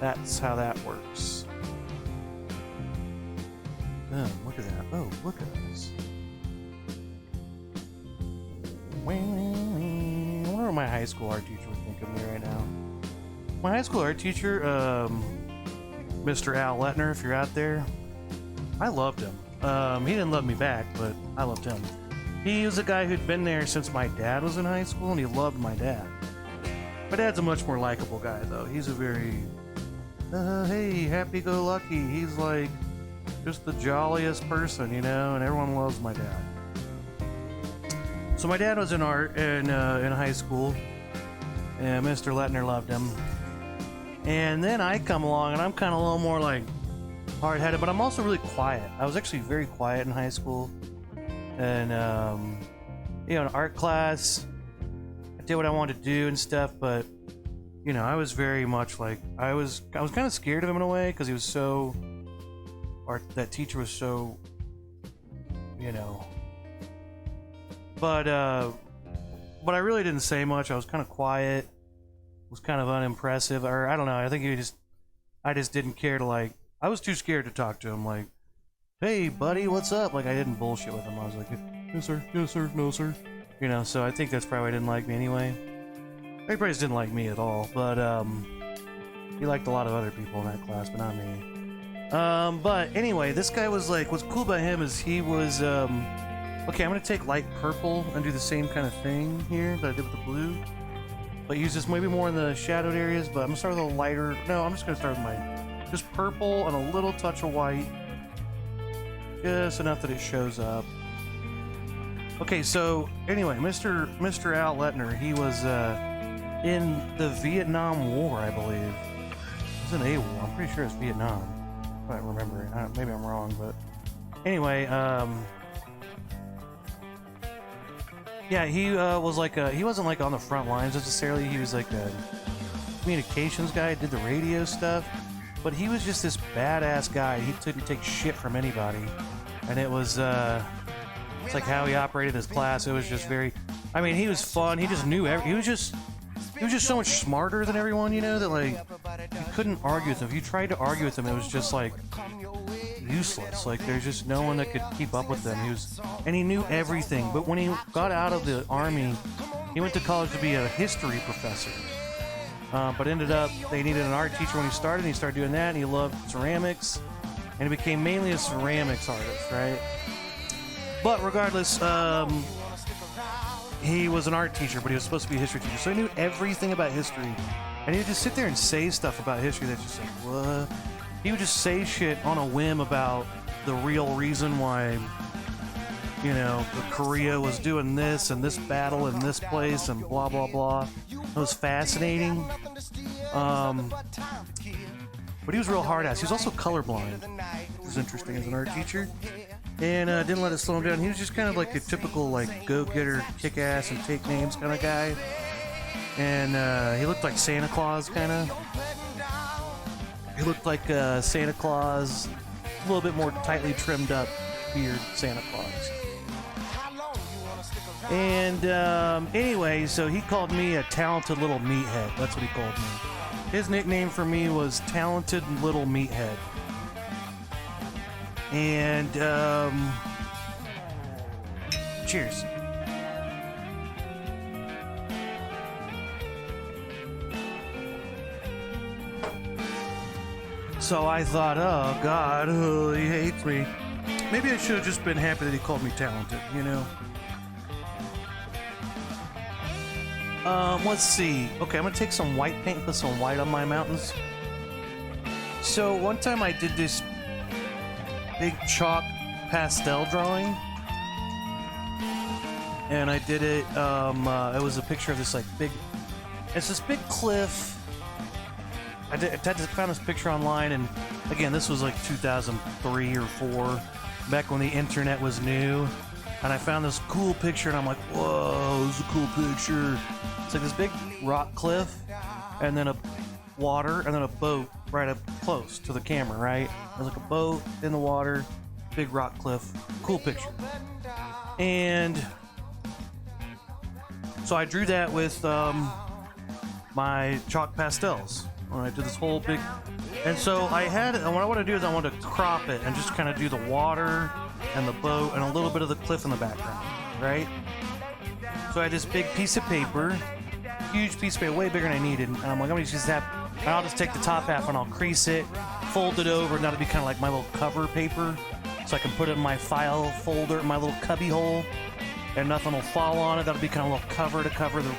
That's how that works. Oh, look at that. Oh, look at this. I wonder what my high school art teacher would think of me right now. My high school art teacher, Mr. Al Letner, if you're out there, I loved him. He didn't love me back, but I loved him. He was a guy who'd been there since my dad was in high school, and he loved my dad. My dad's a much more likable guy, though. He's a very, hey, happy-go-lucky. He's like just the jolliest person, you know, and everyone loves my dad. So my dad was in art in high school, and Mr. Letner loved him. And then I come along, and I'm kind of a little more like hard-headed, but I'm also really quiet. I was actually very quiet in high school, and you know, in art class, I did what I wanted to do and stuff. But you know, I was very much like I was kind of scared of him in a way because he was so, or that teacher was so, you know. But I really didn't say much. I was kind of quiet, was kind of unimpressive, or I don't know. I think I just didn't care to like. I was too scared to talk to him. Like, hey, buddy, what's up? Like, I didn't bullshit with him. I was like, yes, sir, yes, sir, no, sir. You know, so I think that's probably why he didn't like me anyway. He probably just didn't like me at all, but he liked a lot of other people in that class, but not me. But anyway, this guy was like, what's cool about him is he was, okay, I'm gonna take light purple and do the same kind of thing here that I did with the blue, but use this maybe more in the shadowed areas, but I'm gonna start with a lighter, no, I'm just gonna start with just purple and a little touch of white, just enough that it shows up. Okay, so anyway, Mr. Al Letner, he was in the Vietnam War, I believe. It was an A war. I'm pretty sure it's Vietnam. I don't remember it. Maybe I'm wrong, but anyway, yeah, he was like he wasn't like on the front lines necessarily. He was like a communications guy, did the radio stuff, but he was just this badass guy. He didn't take shit from anybody, and it was it's like how he operated his class. It was just very, I mean, he was fun. He just knew he was just so much smarter than everyone, you know, that like you couldn't argue with him. If you tried to argue with him, it was just like useless. Like there's just no one that could keep up with him. And he knew everything. But when he got out of the army, he went to college to be a history professor. But ended up, they needed an art teacher when he started, and he started doing that, and he loved ceramics, and he became mainly a ceramics artist, right? But regardless, he was an art teacher, but he was supposed to be a history teacher, so he knew everything about history, and he would just sit there and say stuff about history that's just like, what? He would just say shit on a whim about the real reason why, you know, Korea was doing this and this battle in this place and blah blah blah. It was fascinating. But he was real hard ass. He was also colorblind, which was interesting as an art teacher, and didn't let it slow him down. He was just kind of like a typical like go-getter, kick-ass and take names kind of guy, and he looked like Santa Claus kind of. He looked like Santa Claus, a little bit more tightly trimmed up beard Santa Claus. And anyway, so he called me a talented little meathead. That's what he called me. His nickname for me was Talented Little Meathead. And cheers. So I thought, oh God, oh, he hates me. Maybe I should have just been happy that he called me talented, you know? Let's see. Okay, I'm gonna take some white paint and put some white on my mountains. So one time I did this big chalk pastel drawing, and I did it, it was a picture of this like big, it's this big cliff. I found this picture online, and again, this was like 2003 or 4, back when the internet was new, and I found this cool picture, and I'm like, whoa, this is a cool picture. It's like this big rock cliff, and then a water, and then a boat right up close to the camera, right? There's like a boat in the water, big rock cliff, cool picture. And so I drew that with my chalk pastels. I did this whole big, and so I had, and what I want to do is I want to crop it and just kind of do the water and the boat and a little bit of the cliff in the background, right? So I had this big piece of paper, huge piece of paper, way bigger than I needed, and I'm like, I'm gonna just have, and I'll just take the top half and I'll crease it, fold it over, and that'll be kind of like my little cover paper, so I can put it in my file folder, my little cubby hole, and nothing will fall on it. That'll be kind of a little cover to cover the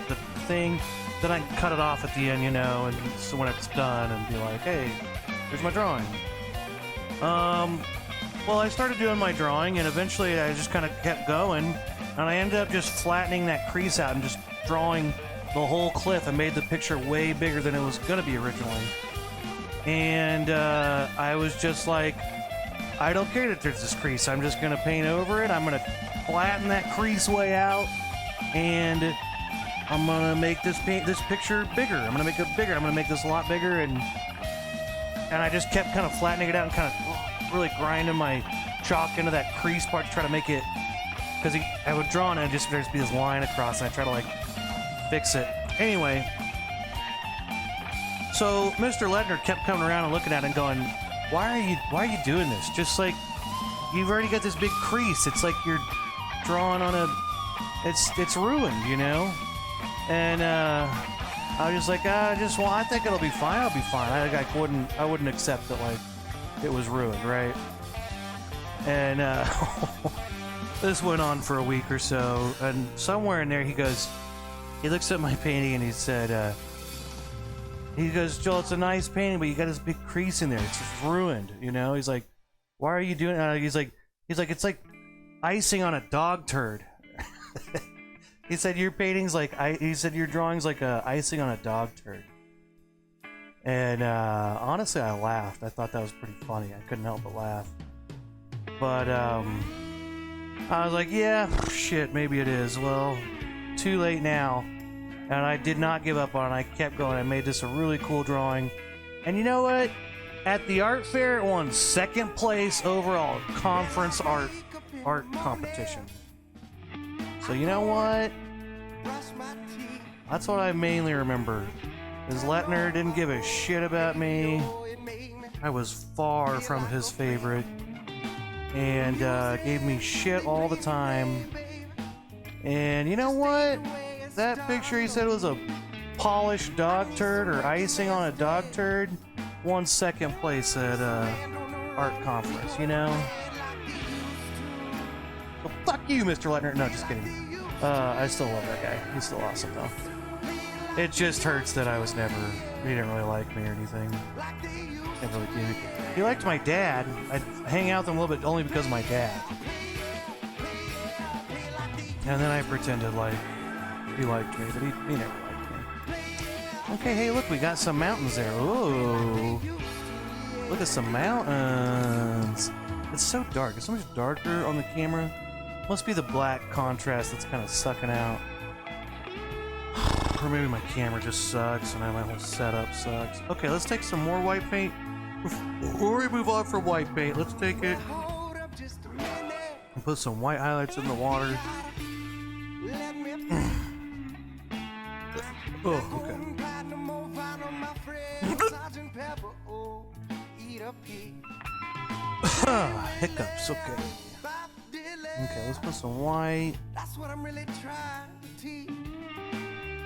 thing. Then I can cut it off at the end, you know, and so when it's done, and be like, hey, here's my drawing. Well, I started doing my drawing, and eventually I just kind of kept going, and I ended up just flattening that crease out and just drawing the whole cliff and made the picture way bigger than it was going to be originally. And I was just like, I don't care that there's this crease. I'm just going to paint over it. I'm going to flatten that crease way out. And I'm going to make this picture bigger. I'm going to make it bigger. I'm going to make this a lot bigger. And I just kept kind of flattening it out and kind of really grinding my chalk into that crease part to try to make it, because I would draw and there'd just be this line across, and I try to like fix it. Anyway, so Mr. Letner kept coming around and looking at it and going, why are you doing this? Just like, you've already got this big crease. It's like you're drawing on it's ruined, you know? And I was just like, I think it'll be fine. I'll be fine. I wouldn't accept that like it was ruined, right? And this went on for a week or so, and somewhere in there he looks at my painting and he said, Joel, it's a nice painting, but you got this big crease in there. It's just ruined, you know? He's like, why are you doing it? He's like, it's like icing on a dog turd. He said your painting's like, he said your drawing's like icing on a dog turd. And honestly, I laughed. I thought that was pretty funny. I couldn't help but laugh. But I was like, yeah, shit, maybe it is. Well, too late now. And I did not give up on it. I kept going. I made this a really cool drawing. And you know what? At the art fair, it won second place overall conference art competition. So you know what? That's what I mainly remember. Is Letner didn't give a shit about me. I was far from his favorite. And gave me shit all the time. And you know what? That picture he said was a polished dog turd or icing on a dog turd won second place at art conference, you know? Well, fuck you, Mr. Letner. No, just kidding. I still love that guy. He's still awesome, though. It just hurts that he didn't really like me or anything. Never really did. He liked my dad. I'd hang out with him a little bit only because of my dad. And then I pretended like he liked me, but he never liked me. Okay, hey, look, we got some mountains there. Ooh. Look at some mountains. It's so dark. It's so much darker on the camera. Must be the black contrast that's kind of sucking out. Or maybe my camera just sucks and my whole setup sucks. Okay, let's take some more white paint. Before we move on from white paint, let's take it and put some white highlights in the water. Oh, okay. Hiccups, okay. Okay, let's put some white.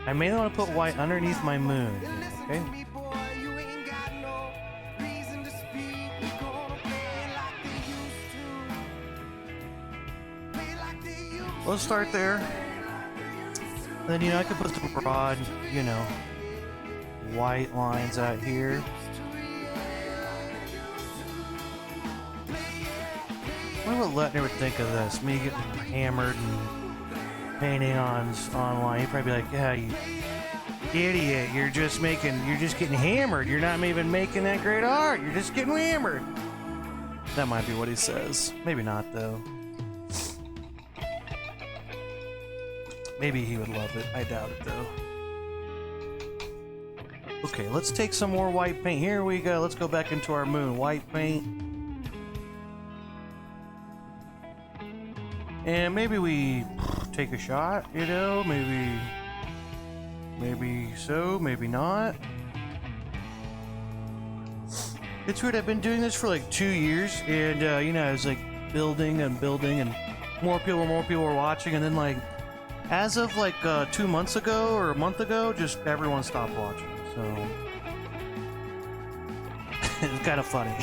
I may want to put white underneath my moon, okay? Let's start there. Then, you know, I could put some broad, you know, white lines out here. I wonder what Letner would think of this. Me getting hammered and painting online. He'd probably be like, yeah, you idiot. You're just getting hammered. You're not even making that great art. You're just getting hammered. That might be what he says. Maybe not, though. Maybe he would love it. I doubt it, though. Okay, let's take some more white paint. Here we go. Let's go back into our moon. White paint. And maybe we take a shot, you know? Maybe so, maybe not. It's weird. I've been doing this for like 2 years, and you know, I was like building, and more people were watching, and then like, as of like 2 months ago or a month ago, just everyone stopped watching. So it's kind of funny.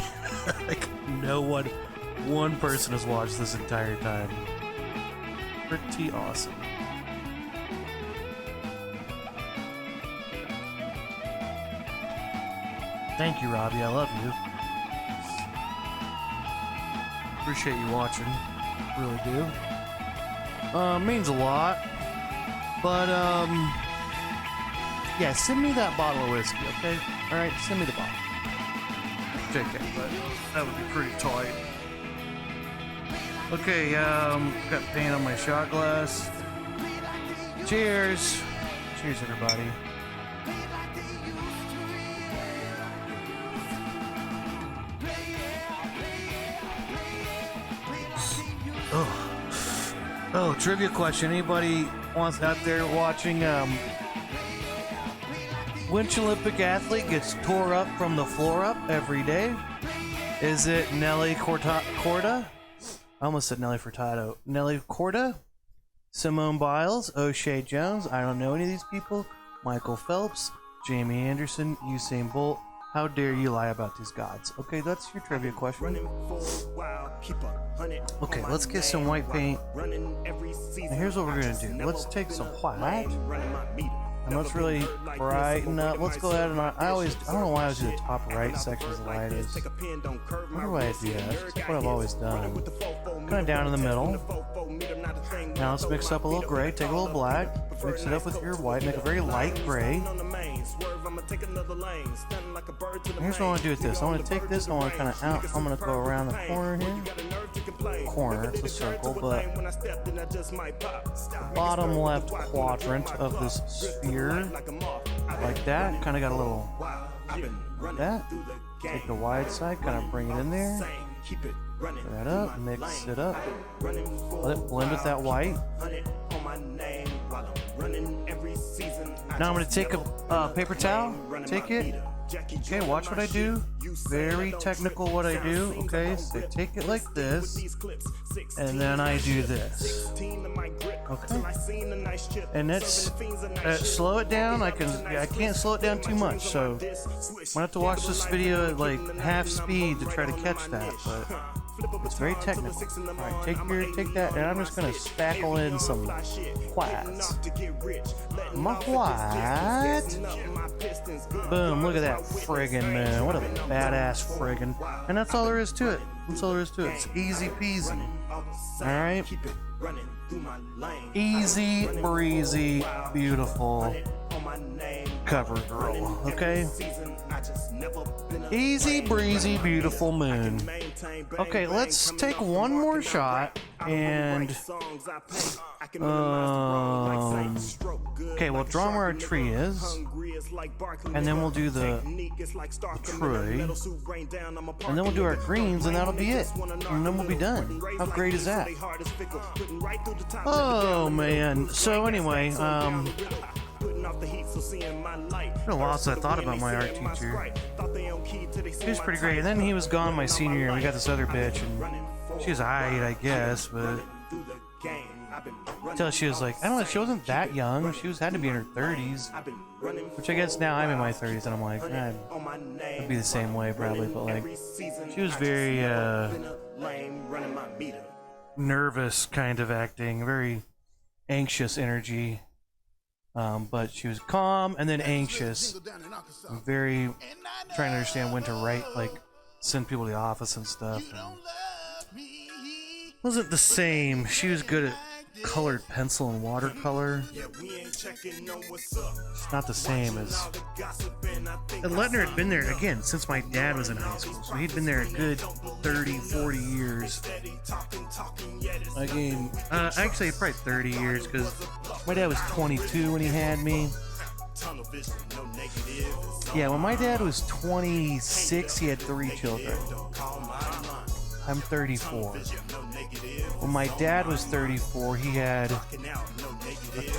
Like no one person has watched this entire time. Pretty awesome. Thank you, Robbie. I love you. Appreciate you watching. Really do. Means a lot. But, yeah, send me that bottle of whiskey, okay? Alright, send me the bottle. JK, but that would be pretty tight. Okay, got paint on my shot glass. Cheers! Cheers, everybody. Oh, trivia question. Anybody wants out there watching, which Olympic athlete gets tore up from the floor up every day? Is it Nelly Corda? I almost said Nelly Furtado. Nelly Corda? Simone Biles? O'Shea Jones? I don't know any of these people. Michael Phelps? Jamie Anderson? Usain Bolt? How dare you lie about these gods? Okay, that's your trivia question. Okay, let's get some white paint. Now here's what we're gonna do. Let's take some white. And let's really brighten up. Let's go ahead and I don't know why I always do the top right section as the lightest. Why do I do that? That's what I've always done. Kind of down in the middle. Now let's mix up a little gray. Take a little black. Mix it up with your white. Make a very light gray. Here's what I want to do with this. I want to take this. I want to kind of out. I'm going to go around the corner here. Corner. It's a circle, but the bottom left quadrant of this sphere, like that. Kind of got a little like that. Take the wide side. Kind of bring it in there. Put that up. Mix it up. Let it blend with that white. Now I'm going to take a paper towel, take it, okay, watch what I do, very technical what I do, okay, so take it like this, and then I do this, okay, and that's, slow it down, I can't slow it down too much, so I'm going to have to watch this video at like half speed to try to catch that, but it's very technical. Alright, take that, and I'm just gonna spackle in some whites. My white. Boom, look at that friggin' moon. What a badass friggin'. And that's all there is to it. That's all there is to it. It's easy peasy. Alright? Easy breezy, beautiful cover girl. Okay? Easy breezy, beautiful moon. Okay, let's take one more shot and okay, we'll draw where our tree is, and then we'll do the tree, and then we'll do our greens, and that'll be it, and then we'll be done. How great is that? Oh man. So anyway, it's been a while since I thought about my art teacher. He was pretty great. And then he was gone my senior year, and we got this other bitch, and she was alright, I guess, but until she was like, I don't know, she wasn't that young. She had to be in her 30s, which I guess now I'm in my 30s, and I'm like, I'd be the same way probably, but like, she was very nervous kind of acting, very anxious energy. But she was calm and then anxious. Very trying to understand when to write, like send people to the office and stuff. And wasn't the same. She was good at colored pencil and watercolor. It's not the same as. And Lettner had been there again since my dad was in high school, so he'd been there a good 30, 40 years. Again, actually probably 30 years, because my dad was 22 when he had me. Yeah, when my dad was 26, he had 3 children. I'm 34. When my dad was 34, he had a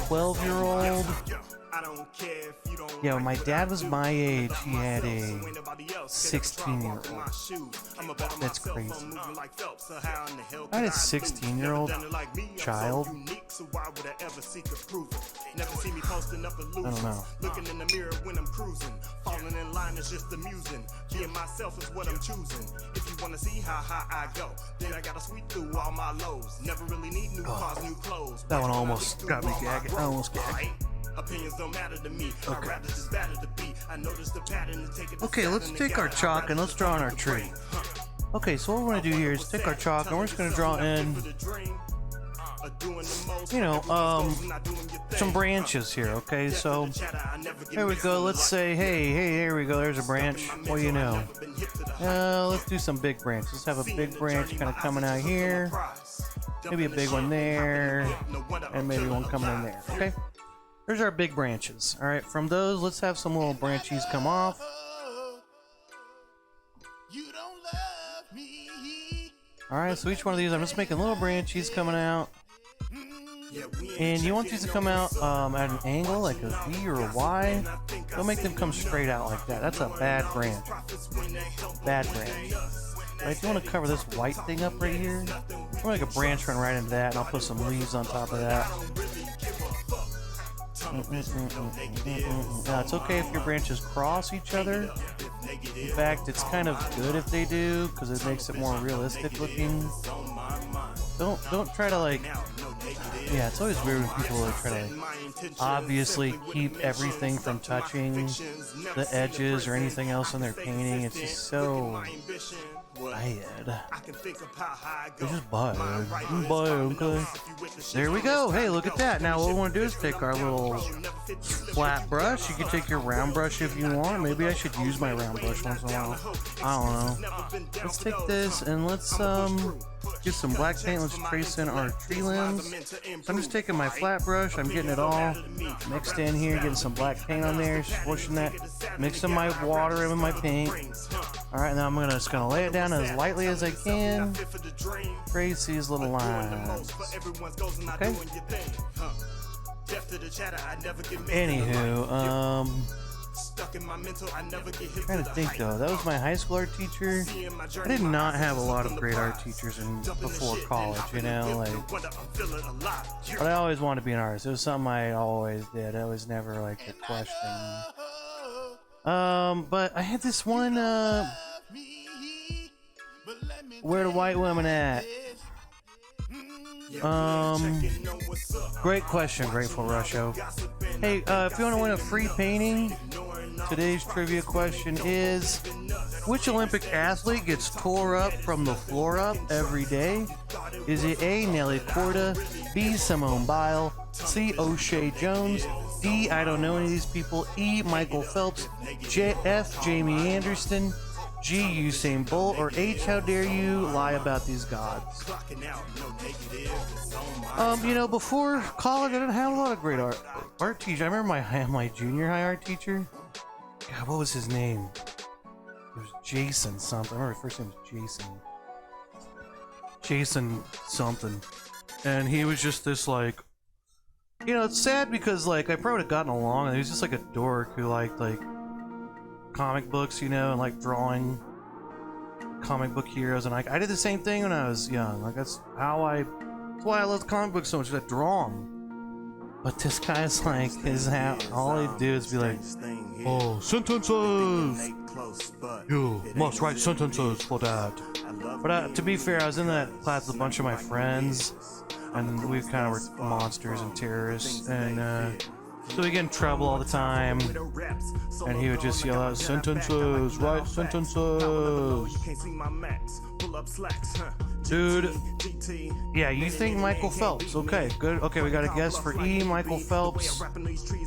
12-year-old. Yeah, when my dad was my age, he had a 16-year-old. That's crazy. I had a 16-year-old child. I don't know. Looking in the mirror when I'm cruising. Falling in line is just amusing. Being myself is what I'm choosing. If you wanna see how high I go, then I gotta sweep through all my lows. Never really need new cars, new clothes. That one almost got me gagging. I almost gagged. Opinions don't matter to me. I'd rather just batter the beat. I noticed the pattern and take it. Okay, let's take our chalk and let's draw on our tree. Okay, so what we're gonna do here is take our chalk and we're just gonna draw in you know, some branches here, okay? So, there we go. Let's say, hey, here we go. There's a branch. What do you know? Let's do some big branches. Let's have a big branch kind of coming out here. Maybe a big one there. And maybe one coming in there, okay? There's our big branches. All right, from those, let's have some little branchies come off. All right, so each one of these, I'm just making little branchies coming out. And you want these to come out at an angle, like a V or a Y. Don't make them come straight out like that. That's a bad branch. Bad branch. All right, if you want to cover this white thing up right here, I'm going to make a branch run right into that, and I'll put some leaves on top of that. Now, it's okay if your branches cross each other. In fact, it's kind of good if they do, because it makes it more realistic looking. Don't try to, like, yeah, it's always weird when people like try to, like, obviously keep everything from touching the edges or anything else in their painting. It's just so bad. It's just bad. Okay. There we go. Hey, look at that. Now what we want to do is take our little flat brush. You can take your round brush if you want. Maybe I should use my round brush once in a while. I don't know. Let's take this and let's get some black paint. Let's trace in our tree limbs. So I'm just taking my flat brush. I'm getting it all mixed in here, getting some black paint on there, squishing that, mixing my water in with my paint. All right, now I'm just gonna lay it down as lightly as I can. Trace these little lines. Okay. Anywho, trying to think though, that was my high school art teacher. I did not have a lot of great art teachers before college, you know, like, but I always wanted to be an artist. It was something I always did. It was never like a question. But I had this one, where the white woman at? Great question, Grateful Rusho. Hey, if you want to win a free painting, today's trivia question is, which Olympic athlete gets tore up from the floor up every day? Is it A, Nelly Korda, B, Simone Biles, C, O'Shea Jones, D, I don't know any of these people, E, Michael Phelps, F, Jamie Anderson, G, Usain Bolt, or H, how dare you lie about these gods? You know, before college, I didn't have a lot of great art teachers. I remember my junior high art teacher. God, what was his name? It was Jason something. I remember his first name was Jason. Jason something. And he was just this, like, you know, it's sad because, like, I probably would have gotten along, and he was just like a dork who liked, like, comic books, you know, and like drawing comic book heroes, and like I did the same thing when I was young. Like that's why I love comic books so much. That drawing. But this guy's like, all he do is be like, oh, sentences. You must write sentences for that. But to be fair, I was in that class with a bunch of my friends, and we kind of were monsters and terrorists, and so we get in trouble all the time, and he would just yell out, sentences, write sentences. Dude, yeah, you think Michael Phelps. Okay, good. Okay, we got a guess for E, Michael Phelps.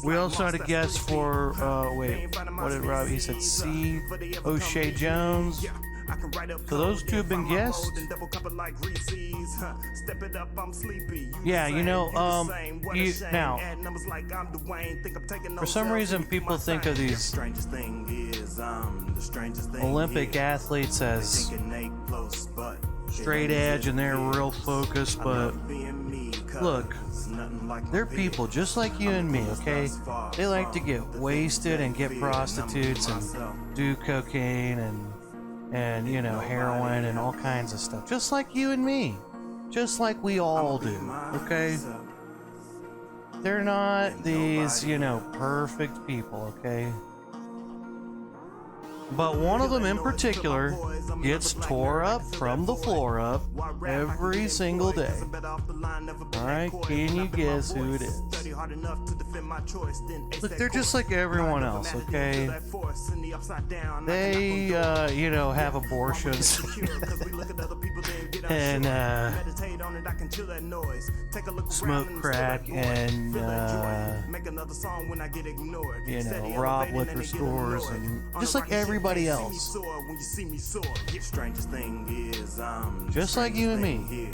We also had a guess for, wait, what did Rob, he said C, O'Shea Jones. So those two have been guessed. Yeah, you know, now, for some reason people think of these Olympic athletes as straight edge and they're real focused, but look, they're people just like you and me, okay? They like to get wasted and get prostitutes and do cocaine and you know, heroin and all kinds of stuff, just like you and me, just like we all do, okay? They're not these, you know, perfect people, okay? But one of them in particular gets tore up from the floor up every single day. Alright, can you guess who it is? Look, they're just like everyone else, okay? They, you know, have abortions. and meditate on it, I can chill that noise. Take a look smoke around crack and make another song when I get ignored. you know, Steady rob elevating liquor and they get stores annoyed. and On just the like rocket ship, everybody can't see me else. soar when you see me soar. Strangest thing is Just like you and me. here.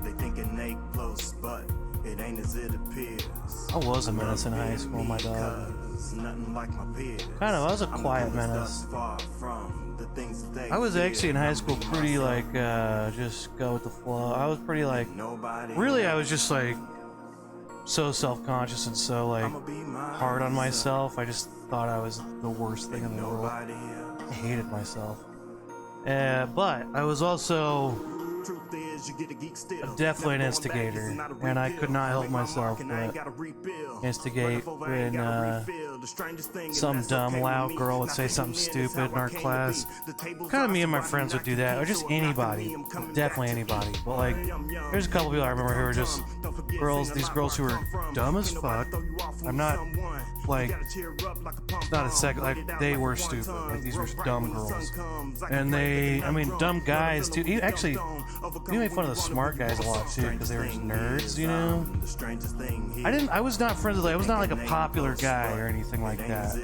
They thinking they close, but it ain't as it appears. I was a menace in high school, my dog. Nothing like my peers. Kind of, I was a quiet menace. Far from the things that they I was actually in high fear. school pretty like just go with the flow. I was pretty like Nobody really I was just like so self-conscious and so like I'ma be hard on myself. I just thought I was the worst thing in the world. nobody else. I hated myself. But I was also Truth is, you get a geek still. definitely an Never going back, instigator, it's not a and I rebuild. could not help Make my myself mark and I ain't but gotta rebuild. instigate Right over, I ain't when gotta refill. The strangest thing, and some that's dumb okay loud with me. girl would Not say thinking something it is stupid how in I our came to class. be. The tables Kind of me and my rise, friends would do that, or just anybody, definitely anybody. But like, there's a couple people I remember who were just girls, these girls who were dumb as fuck. I'm not like, it's not a second, like they were stupid. Like these were dumb girls, and they, I mean, dumb guys too. Actually, we made fun of the smart guys a lot too because they were just nerds, you know. I was not friends with, I was not like a popular guy or anything like that.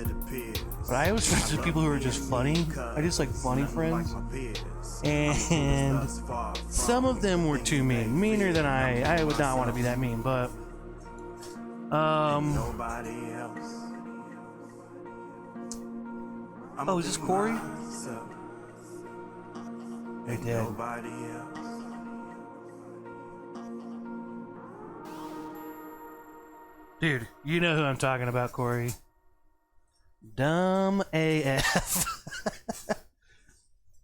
But I was friends with people who were just funny. I just like funny friends. And some of them were too mean. Meaner than I would not want to be that mean, but Nobody else. oh, is this Corey? They did. Nobody else. Dude, you know who I'm talking about, Corey. Dumb AF.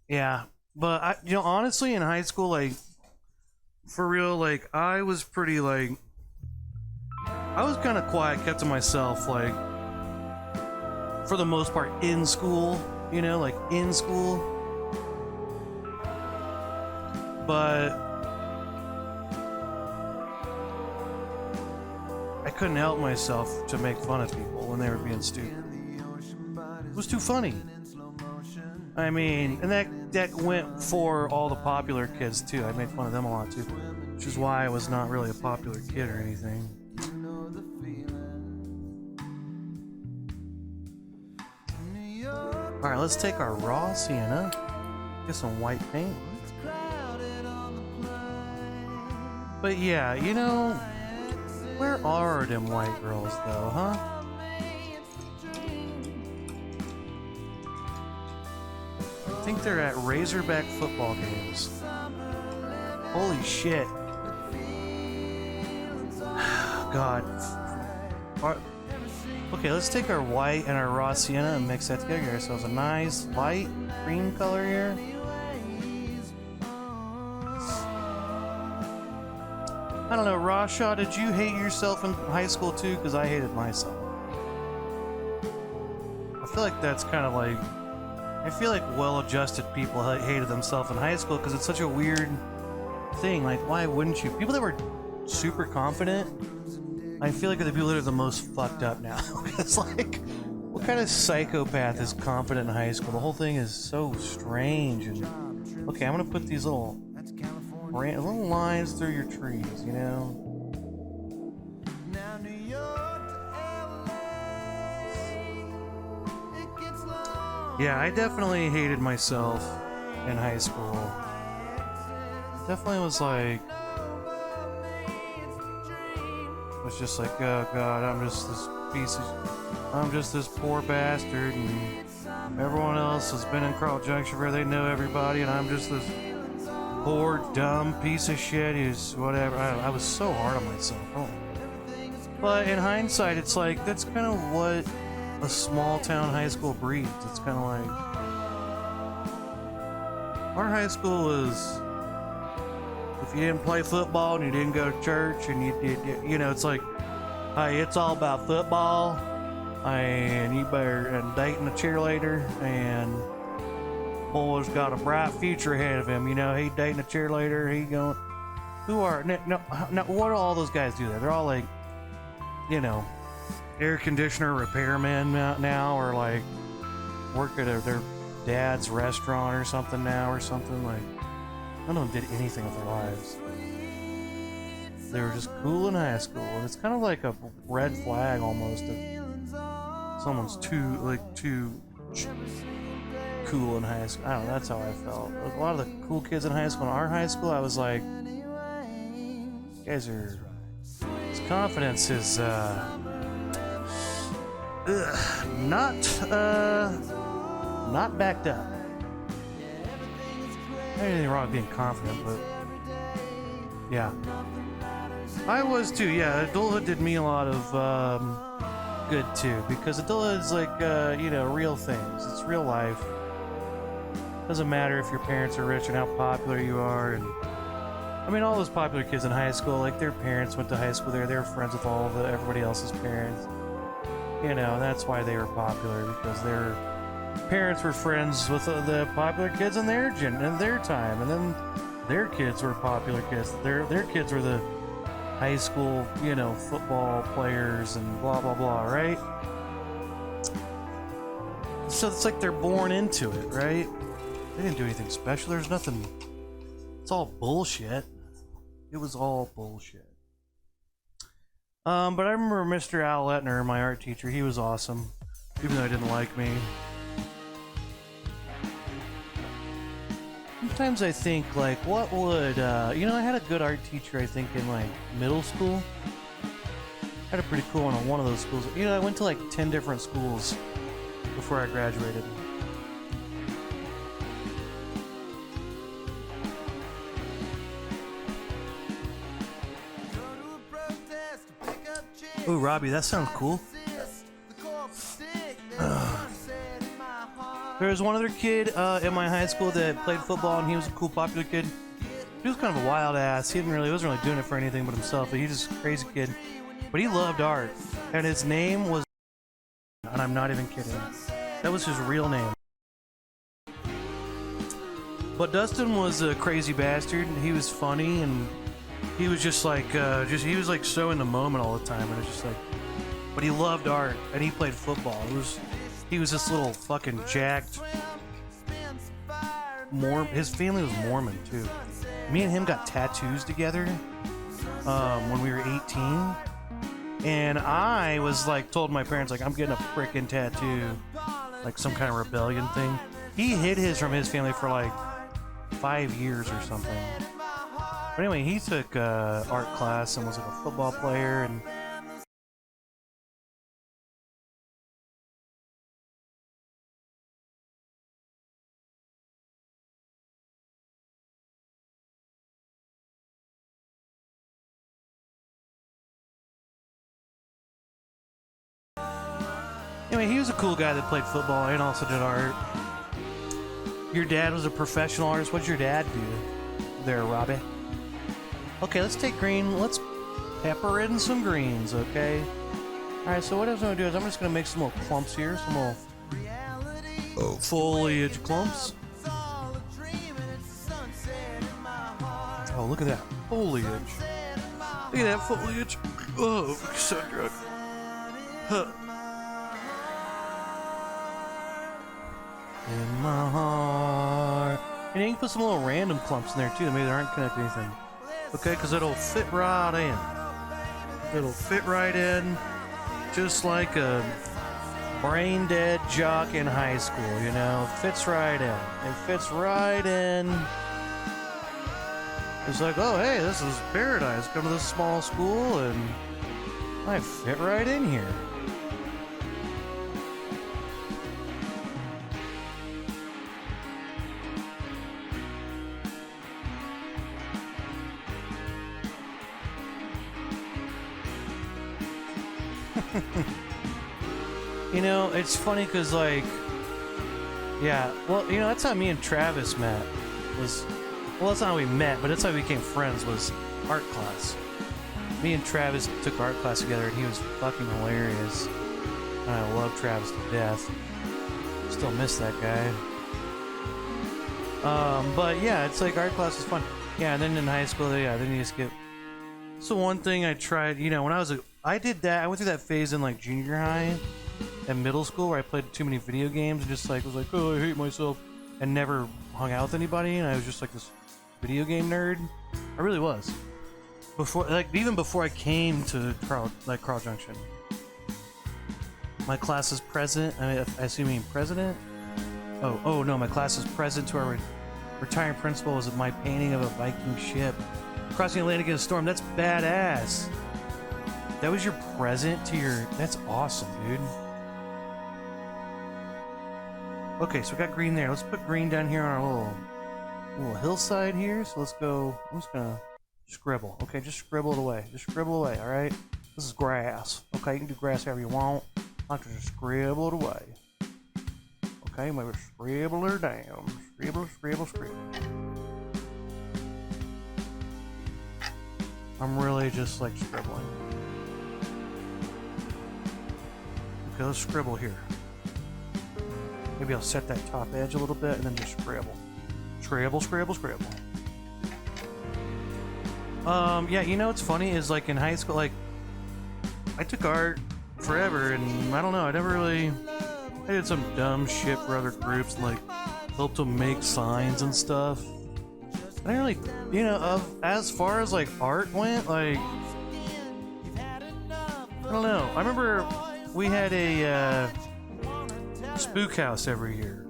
Yeah, but you know, honestly, in high school, like, for real, like, I was pretty, like, I was kind of quiet, kept to myself, like, for the most part, in school, you know, like, in school. But I couldn't help myself to make fun of people when they were being stupid. It was too funny. I mean, and that went for all the popular kids too. I made fun of them a lot too, which is why I was not really a popular kid or anything. All right, let's take our raw sienna, get some white paint. But yeah, you know, where are them white girls though, huh? I think they're at Razorback football games. Holy shit. God. Okay, let's take our white and our raw sienna and mix that together. Get ourselves a nice light cream color here. I don't know, Rasha, did you hate yourself in high school too? Because I hated myself. I feel like that's kind of like, I feel like well-adjusted people hated themselves in high school because it's such a weird thing. Like, why wouldn't you? People that were super confident, I feel like are the people that are the most fucked up now. It's like, what kind of psychopath is confident in high school? The whole thing is so strange. And okay, I'm gonna put these little lines through your trees, you know. Yeah, I definitely hated myself in high school. Definitely was like, was just like, oh god, I'm just this poor bastard, and everyone else has been in Carl Junction where they know everybody, and I'm just this poor dumb piece of shit who's whatever. I was so hard on myself. Oh. But in hindsight, it's like, that's kind of what a small town high school breeds. It's kind of like, our high school was, if you didn't play football and you didn't go to church and you did, you know, it's like, hey, it's all about football, and you better, and dating a cheerleader, and boy's got a bright future ahead of him. You know, he dating a cheerleader, he going, no, what do all those guys do there? They're all like, you know, air conditioner repairmen now, or like work at their dad's restaurant or something now, or something like. None of them did anything with their lives. They were just cool in high school, and it's kind of like a red flag almost if someone's too cool in high school. I don't know, that's how I felt. Like, a lot of the cool kids in high school, in our high school, I was like, you guys are... His confidence is, not backed up. Not anything wrong with being confident, but yeah. I was too, yeah. Adulthood did me a lot of good too, because adulthood is like, you know, real things. It's real life. Doesn't matter if your parents are rich and how popular you are. And I mean, all those popular kids in high school, like their parents went to high school there. They were friends with all of everybody else's parents. You know, that's why they were popular, because their parents were friends with the popular kids in their time, and then their kids were popular kids. Their kids were the high school, you know, football players and blah blah blah, right? So it's like they're born into it, right? They didn't do anything special. There's nothing. It's all bullshit. It was all bullshit. But I remember Mr. Al Letner, my art teacher. He was awesome, even though he didn't like me. Sometimes I think, like, what would, you know, I had a good art teacher, I think, in, like, middle school. I had a pretty cool one on one of those schools. You know, I went to, like, 10 different schools before I graduated. Ooh, Robbie, that sounds cool. There was one other kid in my high school that played football, and he was a cool, popular kid. He was kind of a wild ass. He wasn't really doing it for anything but himself, but he was just a crazy kid. But he loved art, and his name was, and I'm not even kidding, that was his real name. But Dustin was a crazy bastard, and he was funny, and he was just like, he was like so in the moment all the time, and it's just like, but he loved art, and he played football. He was this little fucking jacked his family was Mormon too. Me and him got tattoos together when we were 18, and I was like, told my parents, like, I'm getting a frickin' tattoo, like some kind of rebellion thing. He hid his from his family for like 5 years or something. But anyway, he took art class and was like a football player, and anyway, he was a cool guy that played football and also did art. Your dad was a professional artist. What'd your dad do there, Robbie? Okay, let's take green. Let's pepper in some greens, okay? Alright, so what I'm going to do is I'm just going to make some little clumps here. Some little foliage clumps. Oh, look at that foliage. Look at that foliage. Oh, I'm so drunk. Huh. In my heart. And you can put some little random clumps in there too, maybe they aren't connected to anything. Okay, because it'll fit right in. It'll fit right in, just like a brain dead jock in high school, you know? Fits right in. It fits right in. It's like, oh, hey, this is paradise. Come to this small school, and I fit right in here. You know, it's funny because, like, yeah, well, you know, that's how me and Travis met. Well, that's not how we met, but that's how we became friends, was art class. Me and Travis took art class together, and he was fucking hilarious. And I love Travis to death. Still miss that guy. But yeah, it's like art class was fun. Yeah, and then in high school, yeah, then you just get... So one thing I tried, you know, when I did that, I went through that phase in, like, junior high and middle school where I played too many video games and just, like, was like, oh, I hate myself, and never hung out with anybody, and I was just, like, this video game nerd. I really was. Before, like, even before I came to Carl Junction. My class's president, I assume you mean president? Oh no, my class's president to our retiring principal was my painting of a Viking ship crossing the Atlantic in a storm. That's badass. That was your present to your... That's awesome, dude. Okay, so we got green there. Let's put green down here on our little hillside here. So let's go... I'm just gonna scribble. Okay, just scribble it away. Just scribble away, alright? This is grass. Okay, you can do grass however you want. I like to just scribble it away. Okay, maybe scribble her down. Scribble, scribble, scribble. I'm really just like scribbling. Okay, let's scribble here. Maybe I'll set that top edge a little bit and then just scribble. Scribble, scribble, scribble. Yeah, you know what's funny is like in high school, like I took art forever and I don't know, I never really... I did some dumb shit for other groups, like helped them make signs and stuff. I didn't really, you know, as far as like art went, like I don't know. I remember we had a spook house every year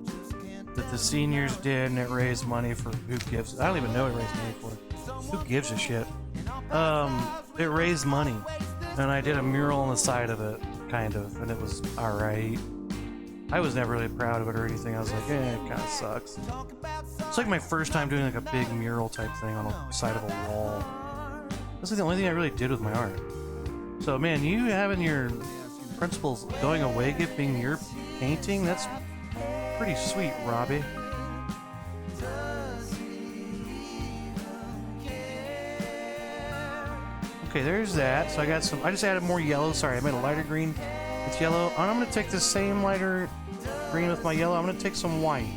that the seniors did, and it raised money for who gives. I don't even know it raised money for. Who gives a shit? It raised money, and I did a mural on the side of it, kind of, and it was all right. I was never really proud of it or anything. I was like, it kind of sucks. It's like my first time doing like a big mural type thing on the side of a wall. That's like the only thing I really did with my art. So man, you having your principals going away giving your painting, that's pretty sweet, Robbie. Okay, there's that. So I got some, I just added more yellow. Sorry, I made a lighter green. It's yellow. And I'm going to take the same lighter green with my yellow. I'm going to take some white.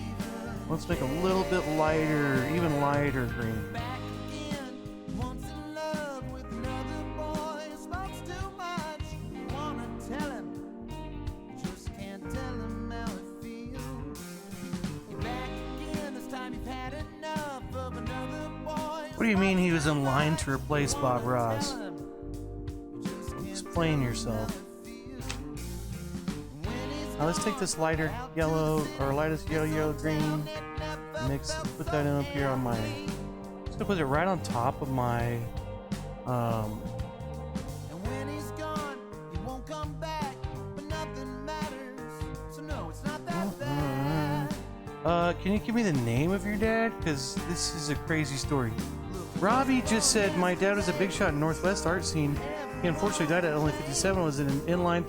Let's make a little bit lighter, even lighter green. What do you mean he was in line to replace Bob Ross? Explain yourself. Now let's take this lighter yellow, or lightest yellow, green, mix, put that in up here on my, just gonna put it right on top of my, can you give me the name of your dad? Because this is a crazy story. Robbie just said, my dad was a big shot in Northwest art scene. He unfortunately died at only 57, was in line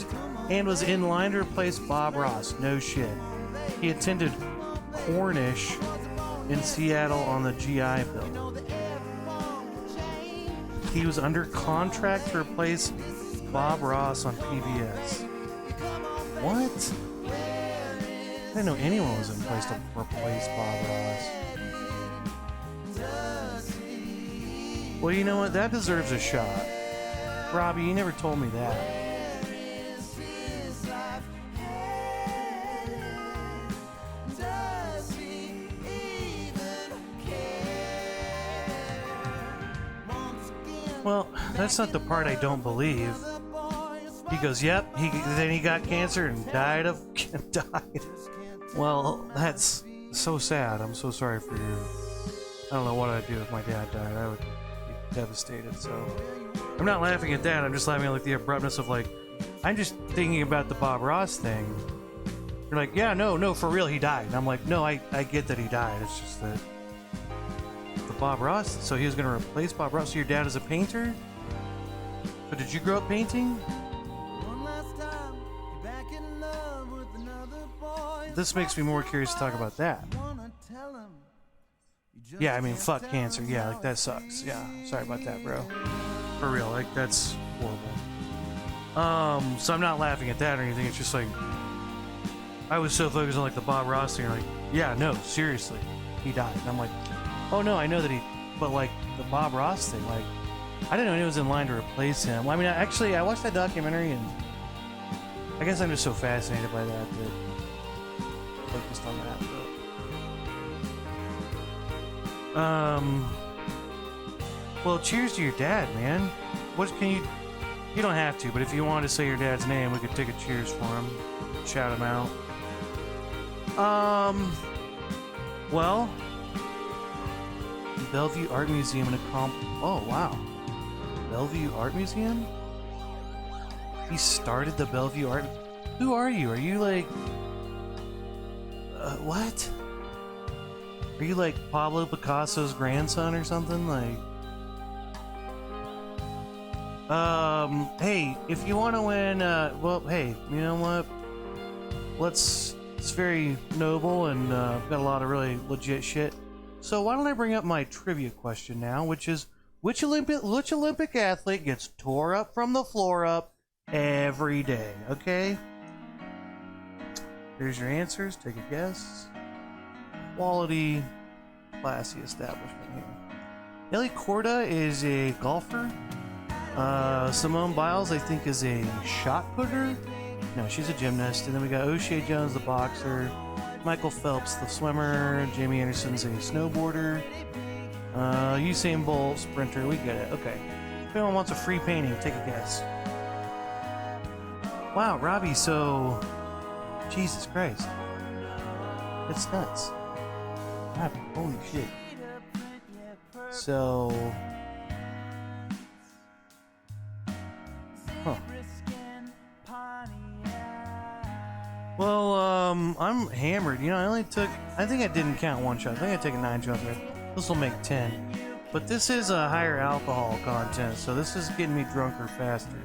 to replace Bob Ross. No shit. He attended Cornish in Seattle on the GI Bill. He was under contract to replace Bob Ross on PBS. What? I didn't know anyone was in place to replace Bob Ross. Well, you know what? That deserves a shot. Robbie, you never told me that. Well, that's not the part I don't believe. He goes, yep, then he got cancer and died. Well, that's so sad. I'm so sorry for you. I don't know what I'd do if my dad died. I would be devastated, so... I'm not laughing at that, I'm just laughing at like the abruptness of like... I'm just thinking about the Bob Ross thing. You're like, yeah, no, for real, he died. And I'm like, no, I get that he died. It's just that... The Bob Ross, so he was gonna replace Bob Ross. So your dad is a painter? So did you grow up painting? This makes me more curious to talk about that. Yeah, I mean, fuck cancer. Yeah, like, that sucks. Yeah, sorry about that, bro. For real, like, that's horrible. So I'm not laughing at that or anything. It's just like, I was so focused on, like, the Bob Ross thing. Like, yeah, no, seriously, he died. And I'm like, oh, no, I know that he... But, like, the Bob Ross thing, like, I didn't know he was in line to replace him. Well, I mean, I watched that documentary, and I guess I'm just so fascinated by that focused on that. Well, cheers to your dad, man. What can you... You don't have to, but if you wanted to say your dad's name, we could take a cheers for him. Shout him out. Well... Bellevue Art Museum in a Oh, wow. Bellevue Art Museum? He started the Bellevue Art... Who are you? Are you like... what? Are you like Pablo Picasso's grandson or something? Like... hey, if you want to win, well, hey, you know what? It's very noble and, got a lot of really legit shit. So why don't I bring up my trivia question now, which is, which Olympic athlete gets tore up from the floor up every day, okay? Here's your answers, take a guess. Quality, classy establishment here. Nelly Korda is a golfer. Simone Biles, I think, is a shot putter. No, she's a gymnast. And then we got O'Shea Jones, the boxer. Michael Phelps, the swimmer. Jamie Anderson's a snowboarder. Usain Bolt, sprinter. We get it. Okay. If anyone wants a free painting, take a guess. Wow, Robbie, so... Jesus Christ. It's nuts. Robbie, holy shit. So... Huh. Well, I'm hammered. You know, I think I didn't count one shot. I think I taken 9 shots. This will make 10. But this is a higher alcohol content, so this is getting me drunker faster.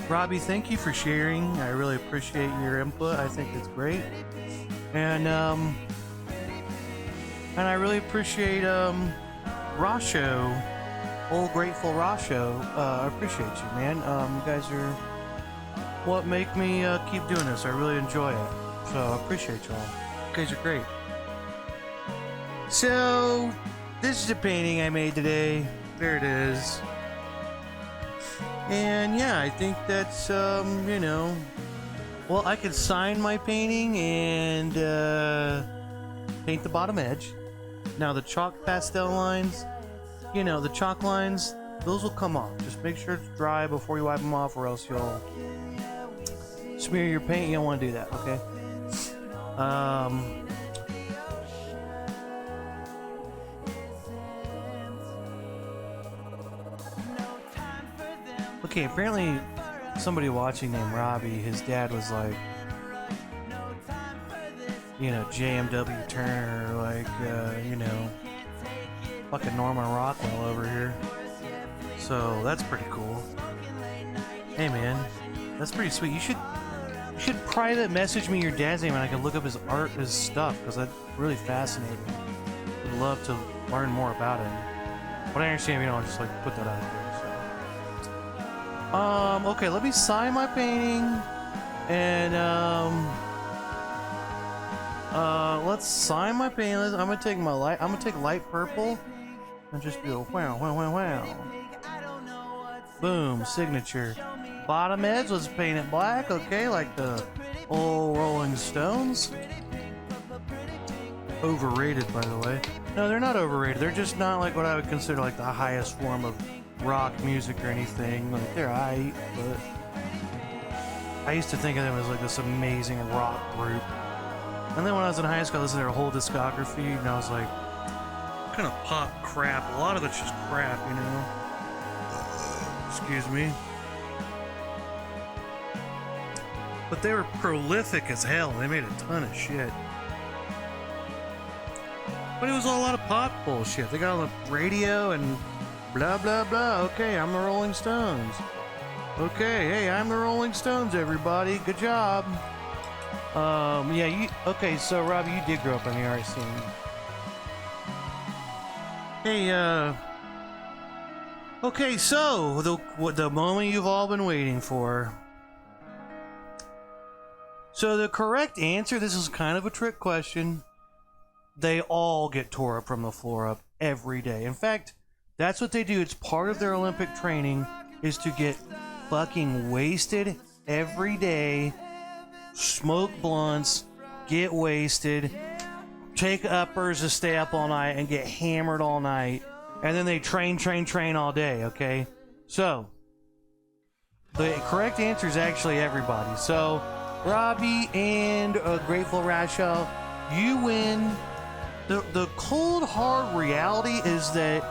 Robbie, thank you for sharing. I really appreciate your input. I think it's great. And I really appreciate Rasho, Old Grateful Rasho. I appreciate you, man. You guys are what make me keep doing this. I really enjoy it. So I appreciate y'all. You guys are great. So this is a painting I made today. There it is. And yeah, I think that's you know, well, I could sign my painting and paint the bottom edge. Now the chalk pastel lines, you know, the chalk lines, those will come off. Just make sure it's dry before you wipe them off, or else you'll smear your paint. You don't want to do that, okay? Okay, apparently somebody watching named Robbie, his dad was like, you know, JMW Turner, like, you know, fucking Norman Rockwell over here. So that's pretty cool. Hey man, that's pretty sweet. You should private message me your dad's name and I can look up his art, his stuff, because that's really fascinating. Would love to learn more about it. But I understand, you know, I'll just like put that out there. Okay, let me sign my painting, and, let's sign my painting. I'm gonna take light purple, and just do a wow, wow, wow, wow. Boom, signature. Bottom edge, let's paint it black, okay, like the old Rolling Stones. Overrated, by the way. No, they're not overrated. They're just not like what I would consider like the highest form of rock music or anything. Like, they're aight, but I used to think of them as like this amazing rock group. And then when I was in high school, I listened to their whole discography, and I was like, what kind of pop crap? A lot of it's just crap, you know? Excuse me. But they were prolific as hell. They made a ton of shit. But it was a lot of pop bullshit. They got on the radio and blah, blah, blah. Okay, I'm the Rolling Stones. Okay, hey, I'm the Rolling Stones, everybody. Good job. Yeah, okay, so, Robbie, you did grow up in the art scene. Hey, okay, so, the moment you've all been waiting for. So, the correct answer, this is kind of a trick question. They all get tore up from the floor up every day. In fact, that's what they do. It's part of their Olympic training is to get fucking wasted every day, smoke blunts, get wasted, take uppers to stay up all night and get hammered all night, and then they train all day, okay? So, the correct answer is actually everybody. So, Robbie and Grateful Rachel, you win. The cold, hard reality is that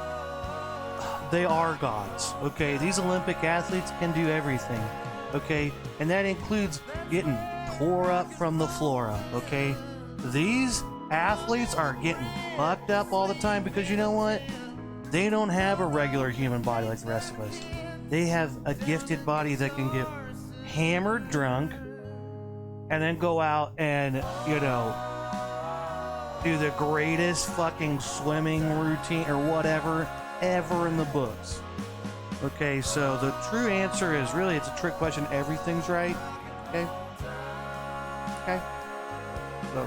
they are gods, okay? These Olympic athletes can do everything, okay? And that includes getting tore up from the flora, okay? These athletes are getting fucked up all the time because you know what? They don't have a regular human body like the rest of us. They have a gifted body that can get hammered drunk and then go out and, you know, do the greatest fucking swimming routine or whatever ever in the books. Okay, so the true answer is really, it's a trick question. Everything's right. Okay? Okay? So.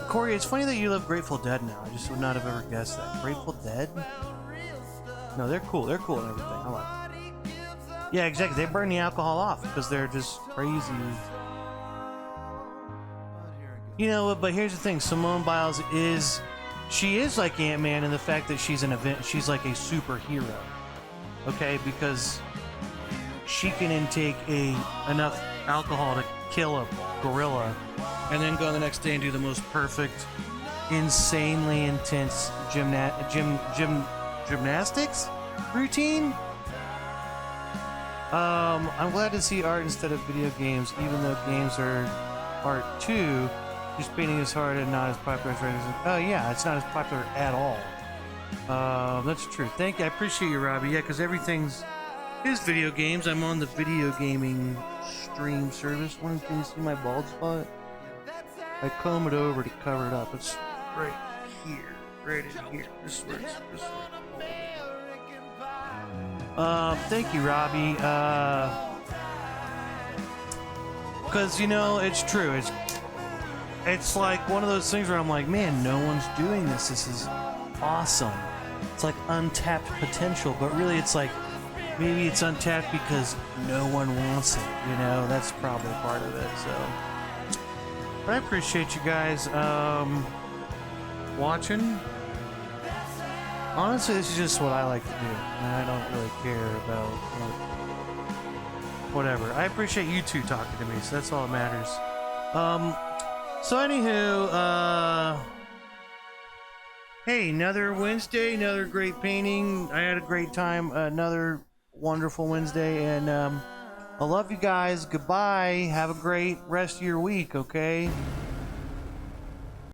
Corey, it's funny that you love Grateful Dead now. I just would not have ever guessed that. Grateful Dead? No, they're cool. They're cool and everything. I like it. Yeah, exactly. They burn the alcohol off because they're just crazy. You know, but here's the thing. Simone Biles she is like Ant-Man in the fact that she's she's like a superhero. Okay? Because she can intake enough alcohol to kill a gorilla and then go the next day and do the most perfect, insanely intense gymnastics routine. I'm glad to see art instead of video games, even though games are art too. Just painting is hard and not as popular as writers. Oh yeah, it's not as popular at all. That's true. Thank you. I appreciate you, Robbie. Yeah, because everything's video games. I'm on the video gaming stream service. Can you see my bald spot? I comb it over to cover it up. It's right here. Right in here. This is where it's thank you, Robbie. Because, you know, it's true. It's like one of those things where I'm like, man, no one's doing this. This is awesome. It's like untapped potential, but really it's like, maybe it's untapped because no one wants it, you know? That's probably part of it, so. But I appreciate you guys watching. Honestly, this is just what I like to do, and I don't really care about whatever. I appreciate you two talking to me, so that's all that matters. So anywho, hey, another Wednesday, another great painting. I had a great time, another wonderful Wednesday, and I love you guys. Goodbye. Have a great rest of your week, okay?